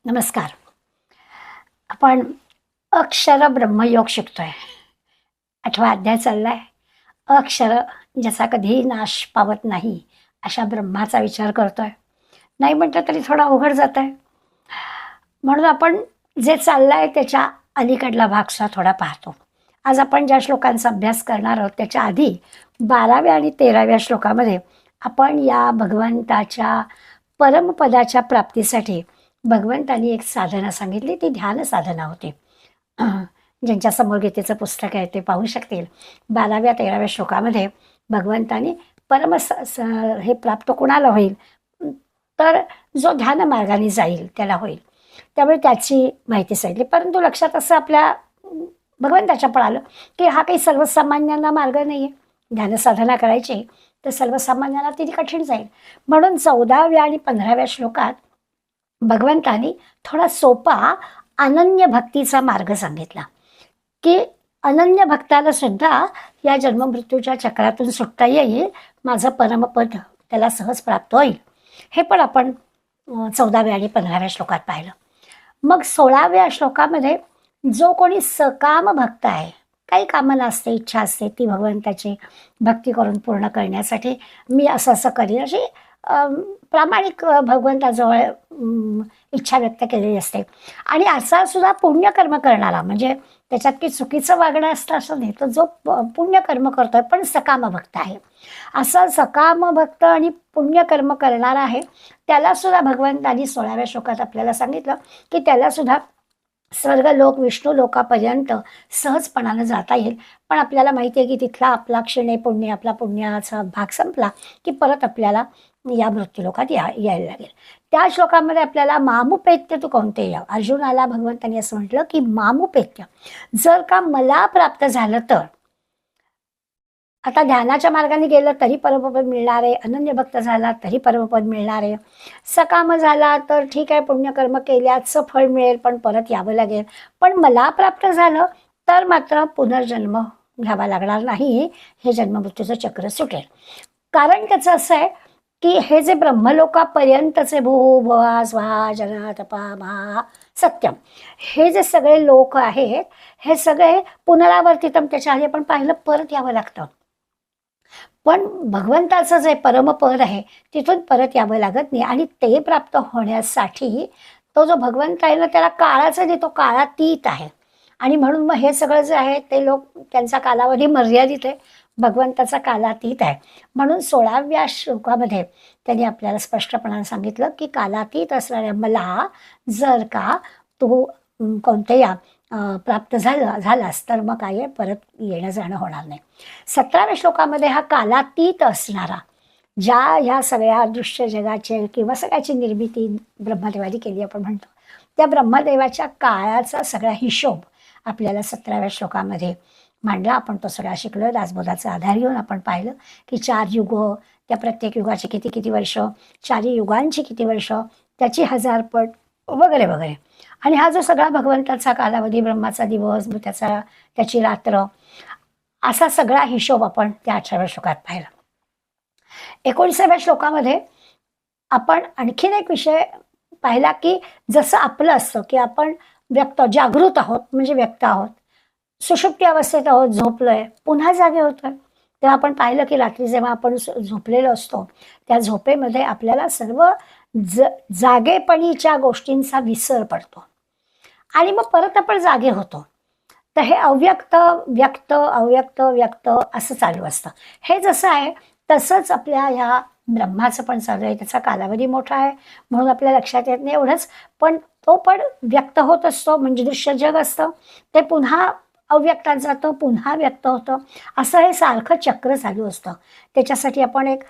नमस्कार. आपण अक्षर ब्रह्मयोग शिकतोय. 8वा अध्याय चाललाय. अक्षर ज्याचा कधीही नाश पावत नाही अशा ब्रह्माचा विचार करतोय. नाही म्हटलं तरी थोडा अवघड जात आहे. म्हणून आपण जे चाललंय त्याच्या अलीकडला भागसा थोडा पाहतो. आज आपण ज्या श्लोकांचा अभ्यास करणार आहोत त्याच्या आधी 12व्या आणि 13व्या श्लोकामध्ये आपण या भगवंताच्या परमपदाच्या प्राप्तीसाठी भगवंतांनी एक साधना सांगितली. ती ध्यान साधना होती. ज्यांच्या समोर गीतेचं पुस्तक आहे ते पाहू शकतील. 12व्या 13व्या श्लोकामध्ये भगवंतांनी हे प्राप्त कोणाला होईल तर जो ध्यान मार्गाने जाईल त्याला होईल. त्यामुळे त्याची माहिती सांगितली. परंतु लक्षात असं आपल्या भगवंताच्या पण आलं की हा काही सर्वसामान्यांना मार्ग नाही आहे. ध्यान साधना करायची तर सर्वसामान्यांना ती कठीण जाईल. म्हणून 14व्या आणि 15व्या श्लोकात भगवंतांनी थोडा सोपा अनन्य भक्तीचा मार्ग सांगितला की अनन्य भक्ताला सुद्धा या जन्ममृत्यूच्या चक्रातून सुटता येईल. माझं परमपद त्याला सहज प्राप्त होईल. हे पण आपण 14व्या आणि 15व्या श्लोकात पाहिलं. मग 16व्या श्लोकामध्ये जो कोणी सकाम भक्त आहे, काही कामना असते, इच्छा असते, ती भगवंताची भक्ती करून पूर्ण करण्यासाठी मी असं असं करीन अशी प्रामाणिक भगवंताजवळ इच्छा व्यक्त केलेली असते. आणि असा सुद्धा पुण्यकर्म करणारा, म्हणजे त्याच्यात की चुकीचं वागणं असतं असं नाही, तर जो पुण्यकर्म करतोय पण सकाम भक्त आहे, असा सकाम भक्त आणि पुण्यकर्म करणारा आहे त्याला सुद्धा भगवंतांनी 16व्या श्लोकात आपल्याला सांगितलं की त्याला सुद्धा स्वर्ग लोक विष्णू लोकापर्यंत सहजपणानं जाता येईल. पण आपल्याला माहिती आहे की तिथला आपला क्षणे पुण्य, आपला पुण्याचा भाग संपला की परत आपल्याला या मृत्यूलोकात यायला लागेल. त्या श्लोकामध्ये आपल्याला मामुपेत्य तू कोणते या, अर्जुनाला भगवंतांनी असं म्हटलं की मामुपेत्य जर का मला प्राप्त झालं तर, आता ध्यानाच्या मार्गाने गेलं तरी परमपद मिळणार आहे, अनन्य भक्त झाला तरी परमपद मिळणार आहे, सकाम झाला तर ठीक आहे पुण्यकर्म केल्याचं फळ मिळेल पण परत यावं लागेल. पण मला प्राप्त झालं तर मात्र पुनर्जन्म घ्यावा लागणार नाही, हे जन्ममृत्यूचं चक्र सुटेल. कारण त्याचं असं आहे की हे जे ब्रह्मलोकापर्यंतचे भू भुवा स्वा जना तपा महा सत्यम, हे जे सगळे लोक आहेत हे सगळे पुनरावर्तितम, त्याच्या आधी आपण पाहिलं परत यावं लागतं. पण भगवंताचं जे परमपद आहे तिथून परत यावं लागत नाही. आणि ते प्राप्त होण्यासाठी तो जो भगवंत आहे ना त्याला काळाचा देतो, काळातीत आहे. आणि म्हणून मग हे सगळं जे आहे ते लोक त्यांचा कालावधी मर्यादित आहे, भगवंताचा कालातीत आहे. म्हणून 16व्या श्लोकामध्ये त्यांनी आपल्याला स्पष्टपणाने सांगितलं की कालातीत असणाऱ्या मला जर का तू कोणत्या प्राप्त झालास तर मग काय परत येणं जाणं होणार नाही. 17व्या श्लोकामध्ये हा कालातीत असणारा, ज्या ह्या सगळ्या दृश्य जगाचे किंवा सगळ्याची निर्मिती ब्रह्मदेवाने केली आपण म्हणतो, त्या ब्रह्मदेवाच्या काळाचा सगळा हिशोब आपल्याला 17व्या श्लोकामध्ये मांडला. आपण तो सगळा शिकलो. दासबोधाचा आधार घेऊन आपण पाहिलं की 4 युग, त्या प्रत्येक युगाची किती किती वर्ष, 4 युगांची किती वर्ष, त्याची 1000 पट वगैरे वगैरे. आणि हा जो सगळा भगवंताचा कालावधी, ब्रह्माचा दिवस, त्याची रात्र, असा सगळा हिशोब आपण त्या 18व्या श्लोकात पाहिला. 19व्या श्लोकामध्ये आपण आणखीन एक विषय पाहिला की जसं आपलं असतं की आपण जागृत आहोत म्हणजे व्यक्त आहोत, सुषुप्ती अवस्थेत आहोत, झोपलोय, पुन्हा जागे होतोय. तेव्हा आपण पाहिलं की रात्री जेव्हा आपण झोपलेलो असतो त्या झोपेमध्ये आपल्याला सर्व जागेपणीच्या गोष्टींचा विसर पडतो आणि मग परत आपण जागे होतो. तर हे अव्यक्त व्यक्त अव्यक्त व्यक्त असं चालू असतं. हे जसं आहे तसंच आपल्या ह्या ब्रह्माचं पण चालू आहे. त्याचा कालावधी मोठा आहे म्हणून आपल्या लक्षात येत नाही एवढंच, पण तो पण व्यक्त होत असतो, म्हणजे दृश्य जग असतं ते पुन्हा अव्यक्तात जातं, पुन्हा व्यक्त होतं, असं हे सारखं चक्र चालू असतं. त्याच्यासाठी आपण एक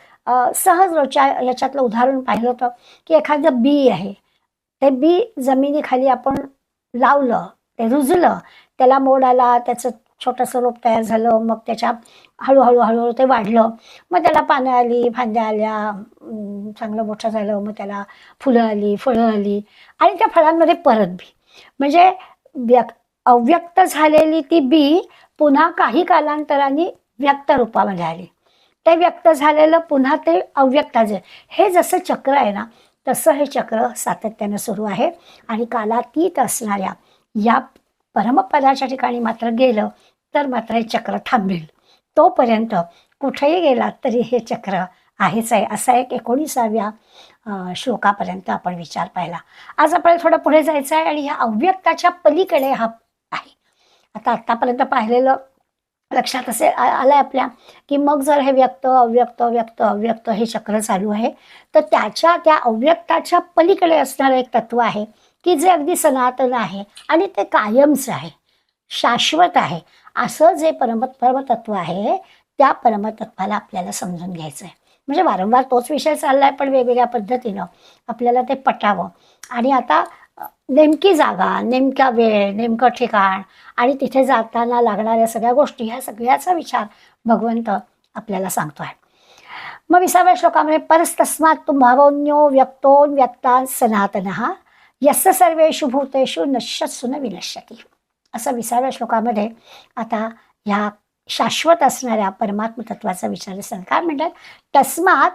सहज रोजच्या याच्यातलं उदाहरण पाहिलं होतं की एखादं बी आहे, ते बी जमिनीखाली आपण लावलं, ते रुजलं, त्याला मोड आला, त्याचं छोटंसं रोप तयार झालं, मग त्याच्या हळूहळू हळूहळू ते वाढलं, मग त्याला पानं आली, फांद्या आल्या, चांगलं मोठं झालं, मग त्याला फुलं आली, फळं आली आणि त्या फळांमध्ये परत बी, म्हणजे अव्यक्त झालेली ती बी पुन्हा काही कालांतराने व्यक्त रूपामध्ये आली. ते व्यक्त झालेलं पुन्हा ते अव्यक्ताचे, हे जसं चक्र आहे ना तसं हे चक्र सातत्यानं सुरू आहे. आणि कालातीत असणाऱ्या या परमपदाच्या ठिकाणी मात्र गेलं तर मात्र हे चक्र थांबेल. तोपर्यंत कुठेही गेलात तरी हे चक्र आहेच आहे. असा एक 19व्या श्लोकापर्यंत आपण विचार पाहिला. आज आपल्याला थोडं पुढे जायचं आहे आणि ह्या अव्यक्ताच्या पलीकडे हा आहे. आता आत्तापर्यंत पाहिलेलं लक्षात असे आलंय आपल्या की मग जर हे व्यक्त अव्यक्त व्यक्त अव्यक्त हे चक्र चालू आहे तर त्या अव्यक्ताच्या पलीकडे असणारं एक तत्व आहे की जे अगदी सनातन आहे आणि ते कायमचं आहे, शाश्वत आहे. असं जे परमतत्व आहे त्या परमतत्वाला आपल्याला समजून घ्यायचं आहे. म्हणजे वारंवार तोच विषय चाललाय पण वेगवेगळ्या पद्धतीनं आपल्याला ते पटावं. आणि आता नेमकी जागा, नेमका वेळ, नेमकं ठिकाण आणि तिथे जाताना लागणाऱ्या सगळ्या गोष्टी ह्या सगळ्याचा विचार भगवंत आपल्याला सांगतोय. मग 20व्या श्लोकामध्ये परस्तस्मात् तु भावोऽन्यो व्यक्तोऽव्यक्तात् सनातनः यस्य सर्वेषु भूतेषु नश्यत्सु न विनश्यति. असं 20व्या श्लोकामध्ये आता ह्या शाश्वत असणाऱ्या परमात्म तत्वाचा विचार सांग. काय म्हणतात? तस्मात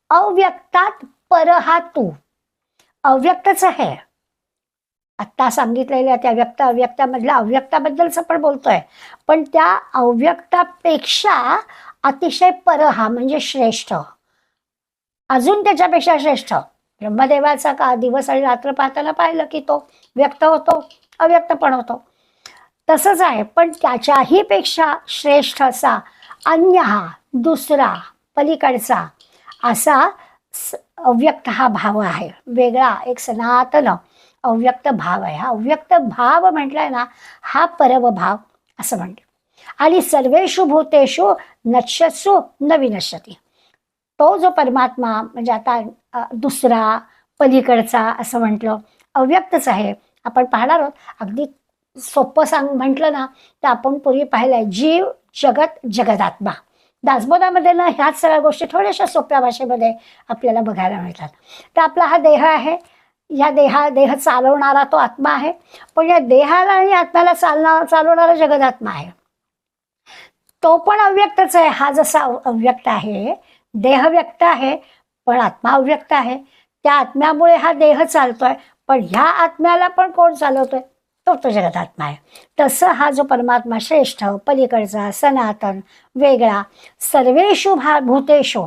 अव्यक्तात परहा तू. अव्यक्तच आहे. आत्ता सांगितलेल्या त्या व्यक्त अव्यक्तामधल्या अव्यक्ताबद्दलच आपण बोलतोय, पण त्या अव्यक्तापेक्षा अतिशय परहा म्हणजे श्रेष्ठ, अजून त्याच्यापेक्षा श्रेष्ठ. ब्रह्मदेवाचा का दिवस आणि रात्र पाहताना पाहिलं की तो व्यक्त होतो, अव्यक्त पण होतो. तसंच आहे, पण त्याच्याही पेक्षा श्रेष्ठ असा अन्य हा दुसरा पलीकडचा असा अव्यक्त हा भाव आहे. वेगळा एक सनातन अव्यक्त भाव आहे. हा अव्यक्त भाव म्हटलाय ना, हा परमभाव असं म्हणतो. आणि सर्वेषु भूतेषु नश्यत्सु न विनश्यति. तो जो परमात्मा म्हणजे आता दुसरा पलीकडचा असं म्हटलं, अव्यक्तच आहे. आपण पाहणार आहोत. अगदी सोपं म्हटलं ना तर आपण पूर्वी पाहिलंय जीव जगत जगदात्मा. दासबोधामध्ये ना ह्याच सगळ्या गोष्टी थोड्याशा सोप्या भाषेमध्ये आपल्याला बघायला मिळतात. तर आपला हा देह आहे, या देह चालवणारा तो आत्मा आहे, पण या देहाला आणि आत्म्याला चालवणारा जगदात्मा आहे. तो पण अव्यक्तच आहे. हा जसा अव्यक्त आहे, देह व्यक्त आहे पण आत्मा अव्यक्त आहे. त्या आत्म्यामुळे हा देह चालतोय, पण ह्या आत्म्याला पण कोण चालवतोय? तो जगदात्मा आहे. तसं हा जो परमात्मा श्रेष्ठ पलीकडचा सनातन वेगळा सर्वेषु भूतेषु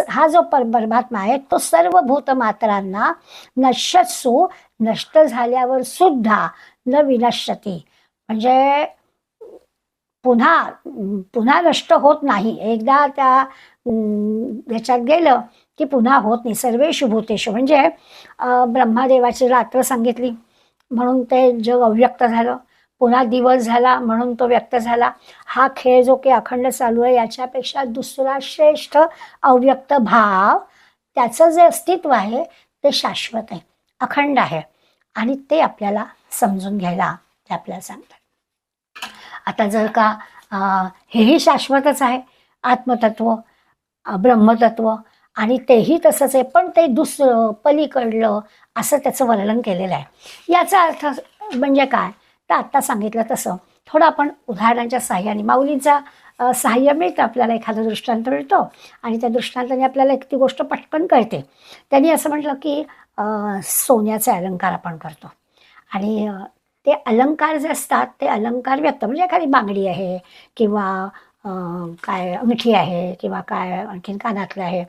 हा जो परमात्मा आहे तो सर्व भूतमात्रांना नश्यत्सु नष्ट झाल्यावर सुद्धा न विनश्यति म्हणजे पुन्हा नष्ट होत नाही. एकदा त्या ह्याच्यात गेलं की पुन्हा होत नाही. सर्वेषु भूतेषु म्हणजे ब्रह्मदेवाची रात्र सांगितली म्हणून ते जग अव्यक्त झालं, पुन्हा दिवस झाला म्हणून तो व्यक्त झाला. हा खेळ जो काही अखंड चालू आहे याच्यापेक्षा दुसरा श्रेष्ठ अव्यक्त भाव, त्याचं जे अस्तित्व आहे ते शाश्वत आहे, अखंड आहे आणि ते आपल्याला समजून घ्यायला ते आपल्याला सांगतात. आता जर का हेही शाश्वतच आहे आत्मतत्व ब्रह्मतत्व आणि तेही तसंच आहे, पण ते दुसरं पलीकडलं असं त्याचं वर्णन केलेलं आहे. याचा अर्थ म्हणजे काय तर आत्ता सांगितलं तसं थोडं आपण उदाहरणांच्या साह्याने माऊलींचा सहाय्य मिळतं. आपल्याला एखादा दृष्टांत मिळतो आणि त्या दृष्टांताने आपल्याला एक ती गोष्ट पटकन कळते. त्यांनी असं म्हटलं की सोन्याचे अलंकार आपण करतो आणि ते अलंकार जे असतात ते अलंकार व्यक्त म्हणजे एखादी बांगडी आहे किंवा काय अंगठी आहे किंवा काय आणखीन कानातलं आहे,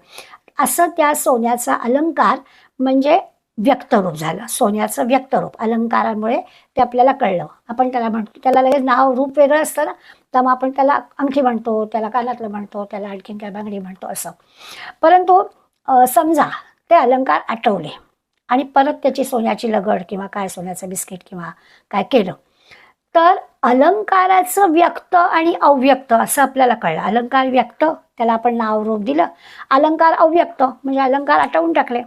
असं त्या सोन्याचा अलंकार म्हणजे व्यक्तरूप झालं. सोन्याचं व्यक्तरूप अलंकारामुळे ते आपल्याला कळलं. आपण त्याला म्हणतो, त्याला लगेच नाव रूप वेगळं असतं ना, त्यामुळे आपण त्याला अंगठी म्हणतो, त्याला कानातलं म्हणतो, त्याला आणखीन काय बांगडी म्हणतो असं. परंतु समजा ते अलंकार आठवले आणि परत त्याची सोन्याची लगड किंवा काय सोन्याचं बिस्किट किंवा काय केलं तर अलंकाराचं व्यक्त आणि अव्यक्त असं आपल्याला कळलं. अलंकार व्यक्त त्याला आपण नाव रूप दिलं, अलंकार अव्यक्त म्हणजे अलंकार आटवून टाकले.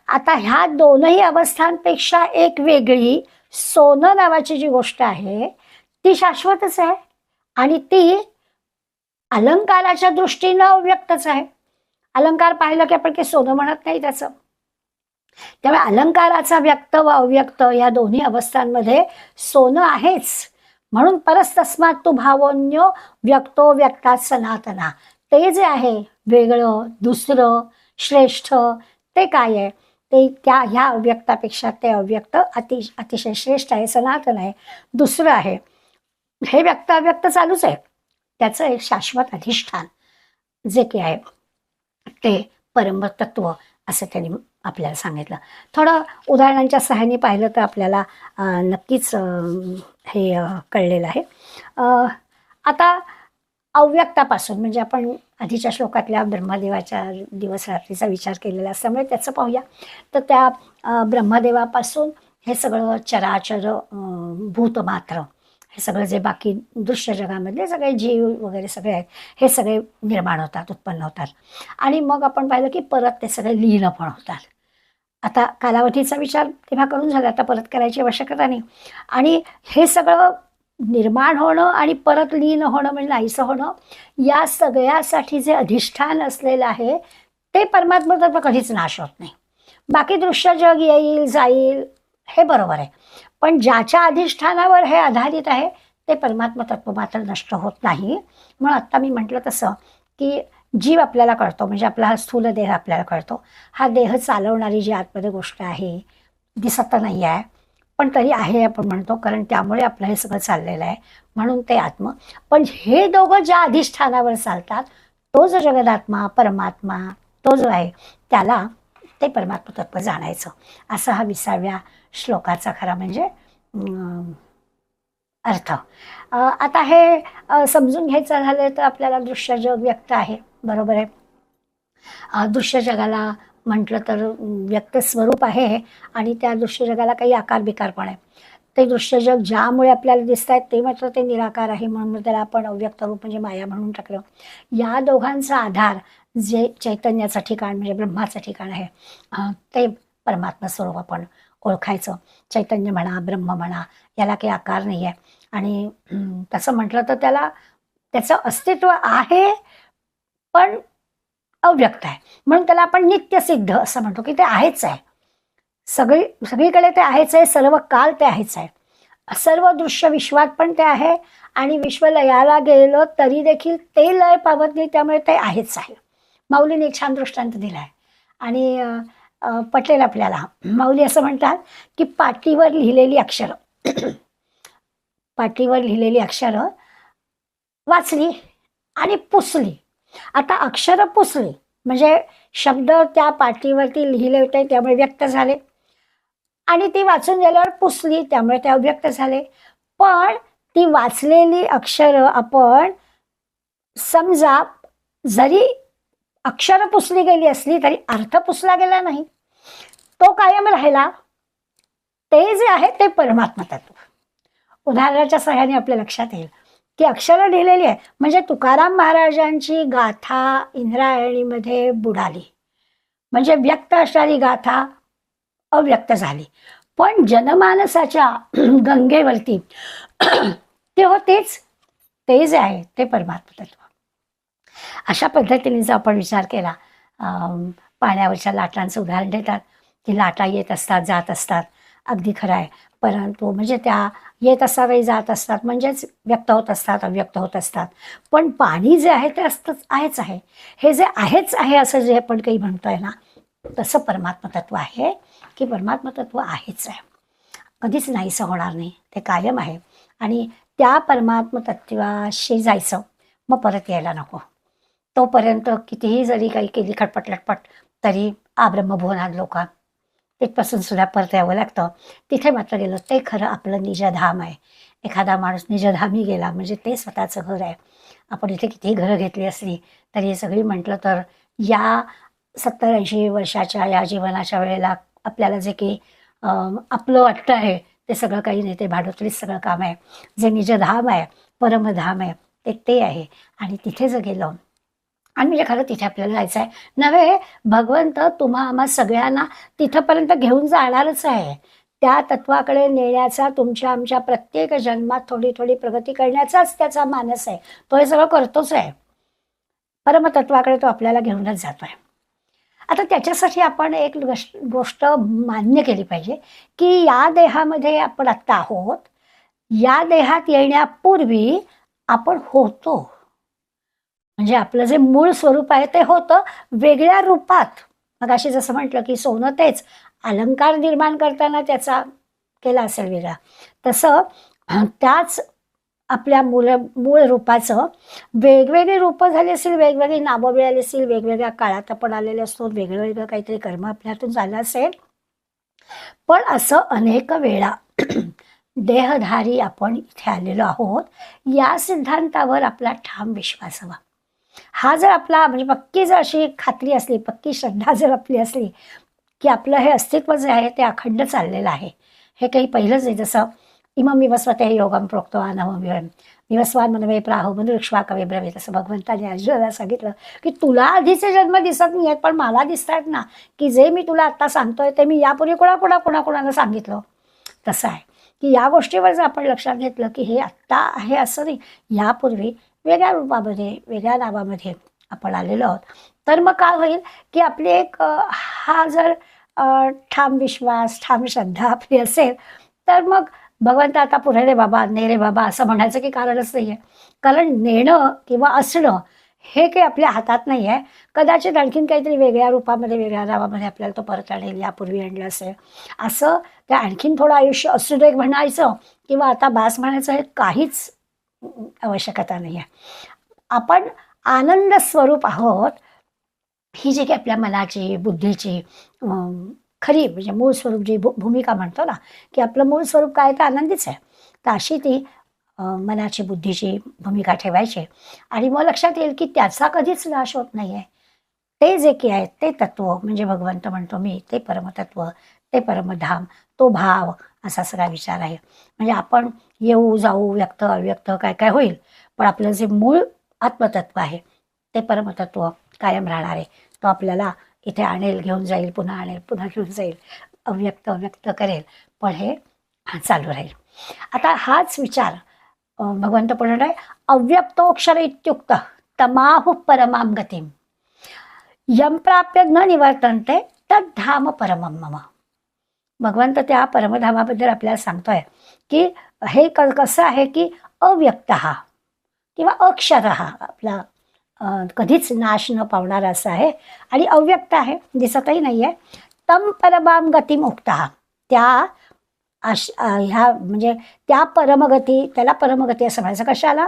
आता ह्या दोनही अवस्थांपेक्षा एक वेगळी सोनं नावाची जी गोष्ट आहे ती शाश्वतच आहे आणि ती अलंकाराच्या दृष्टीनं अव्यक्तच आहे. अलंकार पाहिलं की आपण की सोनं म्हणत नाही त्याचं. त्यामुळे अलंकाराचा व्यक्त व अव्यक्त या दोन्ही अवस्थांमध्ये सोनं आहेच. म्हणून परस्तस्मात् तु भावोऽन्यो व्यक्तो व्यक्तात् सनातना. ते जे आहे वेगळं दुसरं श्रेष्ठ ते काय आहे ते ह्या अव्यक्तापेक्षा ते अव्यक्त अतिशय श्रेष्ठ आहे, सनातन आहे, दुसरं आहे. हे व्यक्त अव्यक्त चालूच आहे, त्याचं एक शाश्वत अधिष्ठान जे काही आहे ते परमतत्व असं त्यांनी आपल्याला सांगितलं. थोडं उदाहरणांच्या सहाय्याने पाहिलं तर आपल्याला नक्कीच हे कळलेलं आहे. आता अव्यक्तापासून म्हणजे आपण आधीच्या श्लोकातल्या ब्रह्मदेवाच्या दिवस रात्रीचा विचार केलेला असल्यामुळे त्याचं पाहूया. तर त्या ब्रह्मदेवापासून हे सगळं चराचर भूतमात्र, हे सगळं जे बाकी दृश्य जगामधले सगळे जीव वगैरे सगळे आहेत, हे सगळे निर्माण होतात, उत्पन्न होतात. आणि मग आपण पाहिलं की परत ते सगळे लीन पण होतात. आता कालावधीचा विचार तेव्हा करून झाला, आता परत करायची आवश्यकता नाही. आणि हे सगळं निर्माण होणं आणि परत लीन होणं म्हणजे नाहीसं होणं, या सगळ्यासाठी जे अधिष्ठान असलेलं आहे ते परमात्मा तत्व कधीच नाश होत नाही. बाकी दृश्य जग येईल जाईल हे बरोबर आहे, पण ज्याच्या अधिष्ठानावर हे आधारित आहे ते परमात्मा तत्व मात्र नष्ट होत नाही. म्हणून आत्ता मी म्हटलं तसं की जीव आपल्याला कळतो, म्हणजे आपला हा स्थूल देह आपल्याला कळतो, हा देह चालवणारी जी आतमध्ये गोष्ट आहे दिसत नाही आहे पण तरी आहे आपण म्हणतो, कारण त्यामुळे आपलं हे सगळं चाललेलं आहे म्हणून ते आत्मा. पण हे दोघं ज्या अधिष्ठानावर चालतात तो जो जगदात्मा परमात्मा तो जो आहे त्याला ते परमात्मा तत्व जाणायचं, असा हा 20व्या श्लोकाचा खरा म्हणजे अर्थ. आता हे समजून घ्यायचं झालं तर आपल्याला दृश्य जग व्यक्त आहे, बरोबर आहे. दृश्य जगाला म्हटलं तर व्यक्त स्वरूप आहे आणि त्या दृश्य जगाला काही आकार बिकार पण आहे. ते दृश्य जग ज्यामुळे आपल्याला दिसत आहेत ते मात्र ते निराकार आहे, म्हणून त्याला आपण अव्यक्त रूप म्हणजे माया म्हणून टाकलं. या दोघांचा आधार जे चैतन्याचं ठिकाण म्हणजे ब्रह्माचं ठिकाण आहे ते परमात्मा स्वरूप आपण ओळखायचं. चैतन्य म्हणा ब्रह्म म्हणा याला काही आकार नाही आहे आणि तसं म्हटलं तर त्याला त्याचं अस्तित्व आहे पण अव्यक्त आहे, म्हणून त्याला आपण नित्यसिद्ध असं म्हणतो की ते आहेच आहे, सगळीकडे ते आहेच आहे, सर्व काल ते आहेच आहे, सर्व दृश्य विश्वात पण ते आहे आणि विश्व लयाला गेलं तरी देखील ते लय पावत नाही, त्यामुळे ते आहेच आहे. माऊलीने एक छान दृष्टांत दिला आहे आणि पटेल आपल्याला. माऊली असं म्हणतात की पाटीवर लिहिलेली अक्षरं पाटीवर लिहिलेली अक्षरं वाचली आणि पुसली. आता अक्षरं पुसली म्हणजे शब्द त्या पाटीवरती लिहिले होते त्यामुळे व्यक्त झाले आणि ती वाचून गेल्यावर पुसली त्यामुळे ते अव्यक्त झाले. पण ती वाचलेली अक्षरं आपण समजा जरी अक्षरं पुसली गेली असली तरी अर्थ पुसला गेला नाही, तो कायम राहिला. ते जे आहे ते परमात्मा तत्व. उदाहरणाच्या सहाय्याने आपल्या लक्षात येईल की अक्षरं लिहिलेली आहे म्हणजे तुकाराम महाराजांची गाथा इंद्रायणीमध्ये बुडाली म्हणजे व्यक्त असणारी गाथा अव्यक्त झाली, पण जनमानसाच्या गंगेवरती ते होतेच, ते जे आहे ते परमात्मा तत्व. अशा पद्धतीने जर आपण विचार केला, पाण्यावरच्या लाटांचं उदाहरण देतात की लाटा येत असतात जात असतात, अगदी खरं आहे, परंतु म्हणजे त्या येत असतातही जात असतात म्हणजेच व्यक्त होत असतात अव्यक्त होत असतात, पण पाणी जे आहे ते असतंच आहेच आहे. हे जे आहेच आहे असं जे आपण काही म्हणतोय ना तसं परमात्मा तत्व आहे की परमात्मा तत्व आहेच आहे, कधीच नाहीसं होणार नाही, ते कायम आहे. आणि त्या परमात्मा तत्वाशी जायचं मग परत यायला नको, तोपर्यंत कितीही जरी काही केली खटपट लटपट तरी ब्रह्मभुवनात लोका तिथपासून सुद्धा परत यावं लागतं. तिथे मात्र गेलं ते खरं आपलं निजधाम आहे. एखादा माणूस निजधामी गेला म्हणजे ते स्वतःचं घर आहे. आपण इथे कितीही घरं घेतली असली तरी हे सगळी म्हटलं तर या 70-80 वर्षाच्या या जीवनाच्या वेळेला आपल्याला जे काही आपलं वाटतं आहे ते सगळं काही नाही, ते भाडोत्रीच सगळं काम आहे. जे निजधाम आहे परमधाम आहे ते आहे आणि तिथे जर गेलं आणि म्हणजे खरं तिथे आपल्याला जायचं आहे नव्हे, भगवंत तुम्हा आम्हा सगळ्यांना तिथंपर्यंत घेऊन जाणारच आहे. त्या तत्वाकडे नेण्याचा तुमच्या आमच्या प्रत्येक जन्मात थोडी थोडी प्रगती करण्याचाच त्याचा मानस आहे, तो हे सगळं करतोच आहे. परमतत्वाकडे तो आपल्याला घेऊनच जातोय. आता त्याच्यासाठी आपण एक गोष्ट मान्य केली पाहिजे की या देहामध्ये आपण आत्ता आहोत, या देहात येण्यापूर्वी आपण होतो, म्हणजे आपलं जे मूळ स्वरूप आहे ते होतं वेगळ्या रूपात, मग अशी जसं म्हटलं की सोनं तेच, अलंकार निर्माण करताना त्याचा केला असेल वेगळा, तसं त्याच आपल्या मूळ रूपाचं वेगवेगळी रूपं झाली असतील, वेगवेगळी नावं मिळाली असतील, वेगवेगळ्या काळात आपण आलेले असतो, वेगळं वेगळं काहीतरी कर्म आपल्यातून झालं असेल, पण असं अनेक वेळा देहधारी आपण इथे आलेलो आहोत, या सिद्धांतावर आपला ठाम विश्वास हवा. हा जर आपला म्हणजे पक्की जर अशी खात्री असली, पक्की श्रद्धा जर आपली असली की आपलं हे अस्तित्व जे आहे ते अखंड चाललेलं आहे, हे काही पहिलंच आहे. जसं इमं विवस्वते योगम प्रोक्तवान विवस्वान मनवे प्राहो मनुष्वाकवे ब्रवे, तसं भगवंताने अर्जुनाला सांगितलं की तुला आधीचे जन्म दिसत नाही आहेत, पण मला दिसतात ना, की जे मी तुला आता सांगतोय ते मी यापूर्वी कोणाकोणाला सांगितलं. तसं आहे की या गोष्टीवर जर आपण लक्षात घेतलं की हे आत्ता आहे असं नाही, यापूर्वी वेगळ्या रूपामध्ये वेगळ्या नावामध्ये आपण आलेलो आहोत, तर मग काय होईल की आपली एक हा जर ठाम विश्वास, ठाम श्रद्धा आपली असेल, तर मग भगवंत आता पुढे रे बाबा, ने रे बाबा असं म्हणायचं की कारणच नाही आहे. कारण नेणं किंवा असणं हे काही आपल्या हातात नाही आहे. कदाचित आणखीन काहीतरी वेगळ्या रूपामध्ये वेगळ्या नावामध्ये आपल्याला तो परत आणेल, यापूर्वी आणलं असेल असं, त्या आणखीन थोडं आयुष्य असू दे म्हणायचं किंवा आता बास म्हणायचं, हे काहीच आवश्यकता नाही आहे. आपण आनंद स्वरूप आहोत. ही जी काही आपल्या मनाची, बुद्धीची खरी म्हणजे मूळ स्वरूप, जी भूमिका म्हणतो ना, की आपलं मूळ स्वरूप काय तर आनंदीच आहे, तर अशी ती मनाची, बुद्धीची भूमिका ठेवायची. आणि मग लक्षात येईल की त्याचा कधीच नाश होत नाही आहे. ते जे की आहे ते तत्व म्हणजे भगवंत म्हणतो मी, ते परमतत्व, ते परमधाम, तो भाव, असा सगळा विचार आहे. म्हणजे आपण येऊ जाऊ, व्यक्त अव्यक्त काय काय होईल, पण आपलं जे मूळ आत्मतत्व आहे ते परमतत्व कायम राहणार आहे. तो आपल्याला इथे आणेल, घेऊन जाईल, पुन्हा आणेल, पुन्हा घेऊन जाईल, अव्यक्त व्यक्त करेल, पण हे चालू राहील. आता हाच विचार भगवंत पुढे आहे, अव्यक्तोक्षर इत्युक्त तमाहु परमां गतिम यम प्राप्य न निवर्तन्ते तद्धाम परमं मम. भगवंत त्या परमधामाबद्दल आपल्याला सांगतोय की हे कसं आहे की अव्यक्त हा किंवा अक्षर हा आपला कधीच नाश न पावणारा असं आहे, आणि अव्यक्त आहे, दिसतही नाही आहे. तम परमां गतिम उक्ता, त्या ह्या म्हणजे त्या परमगती, त्याला परमगती असं म्हणायचं. कशाला?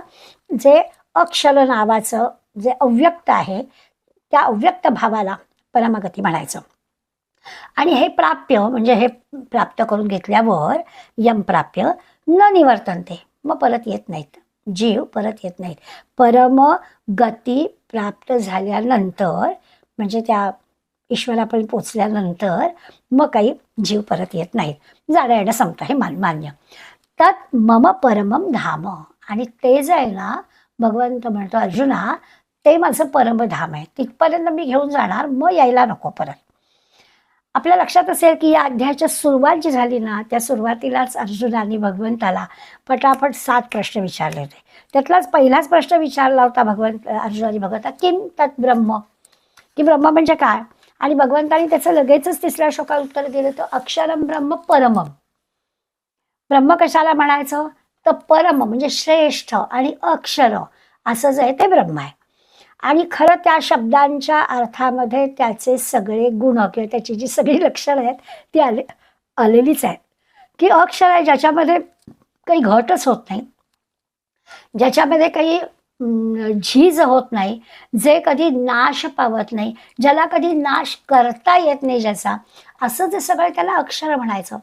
जे अक्षर नावाचं जे अव्यक्त आहे, त्या अव्यक्त भावाला परमगती म्हणायचं. आणि हे प्राप्य म्हणजे हे प्राप्त करून घेतल्यावर यम प्राप्य न निवर्तनते, मग परत येत नाहीत, जीव परत येत नाहीत. परम गती प्राप्त झाल्यानंतर म्हणजे त्या ईश्वरापर्यंत पोचल्यानंतर मग काही जीव परत येत नाहीत, जाणं येणं संपतं, हे मान्य. तत् मम परमम धाम, आणि ते जे आहे ना, भगवंत म्हणतो अर्जुना, ते माझं परमधाम आहे, तिथपर्यंत मी घेऊन जाणार, मग यायला नको परत. आपल्या लक्षात असेल की या अध्यायाची सुरुवात जी झाली ना, त्या सुरुवातीलाच अर्जुनाने भगवंताला पटापट 7 प्रश्न विचारले होते. त्यातलाच पहिलाच प्रश्न विचारला होता अर्जुनाने भगवंता, किम तत् ब्रह्म, की ब्रह्म म्हणजे काय? आणि भगवंताने त्याचं लगेचच तिसऱ्या श्लोकात उत्तर दिलं, तर अक्षरम ब्रह्म परमम. ब्रह्म कशाला म्हणायचं? तर परम म्हणजे श्रेष्ठ, आणि अक्षर असं जे आहे ते ब्रह्म आहे. आणि खरं त्या शब्दांच्या अर्थामध्ये त्याचे सगळे गुण किंवा त्याची जी सगळी लक्षणं आहेत ती आलेलीच आहेत. की अक्षर आहे ज्याच्यामध्ये काही घटच होत नाही, ज्याच्यामध्ये काही झीज होत नाही, जे कधी नाश पावत नाही, ज्याला कधी नाश करता येत नाही ज्याचा, असं जे सगळं त्याला अक्षर म्हणायचं.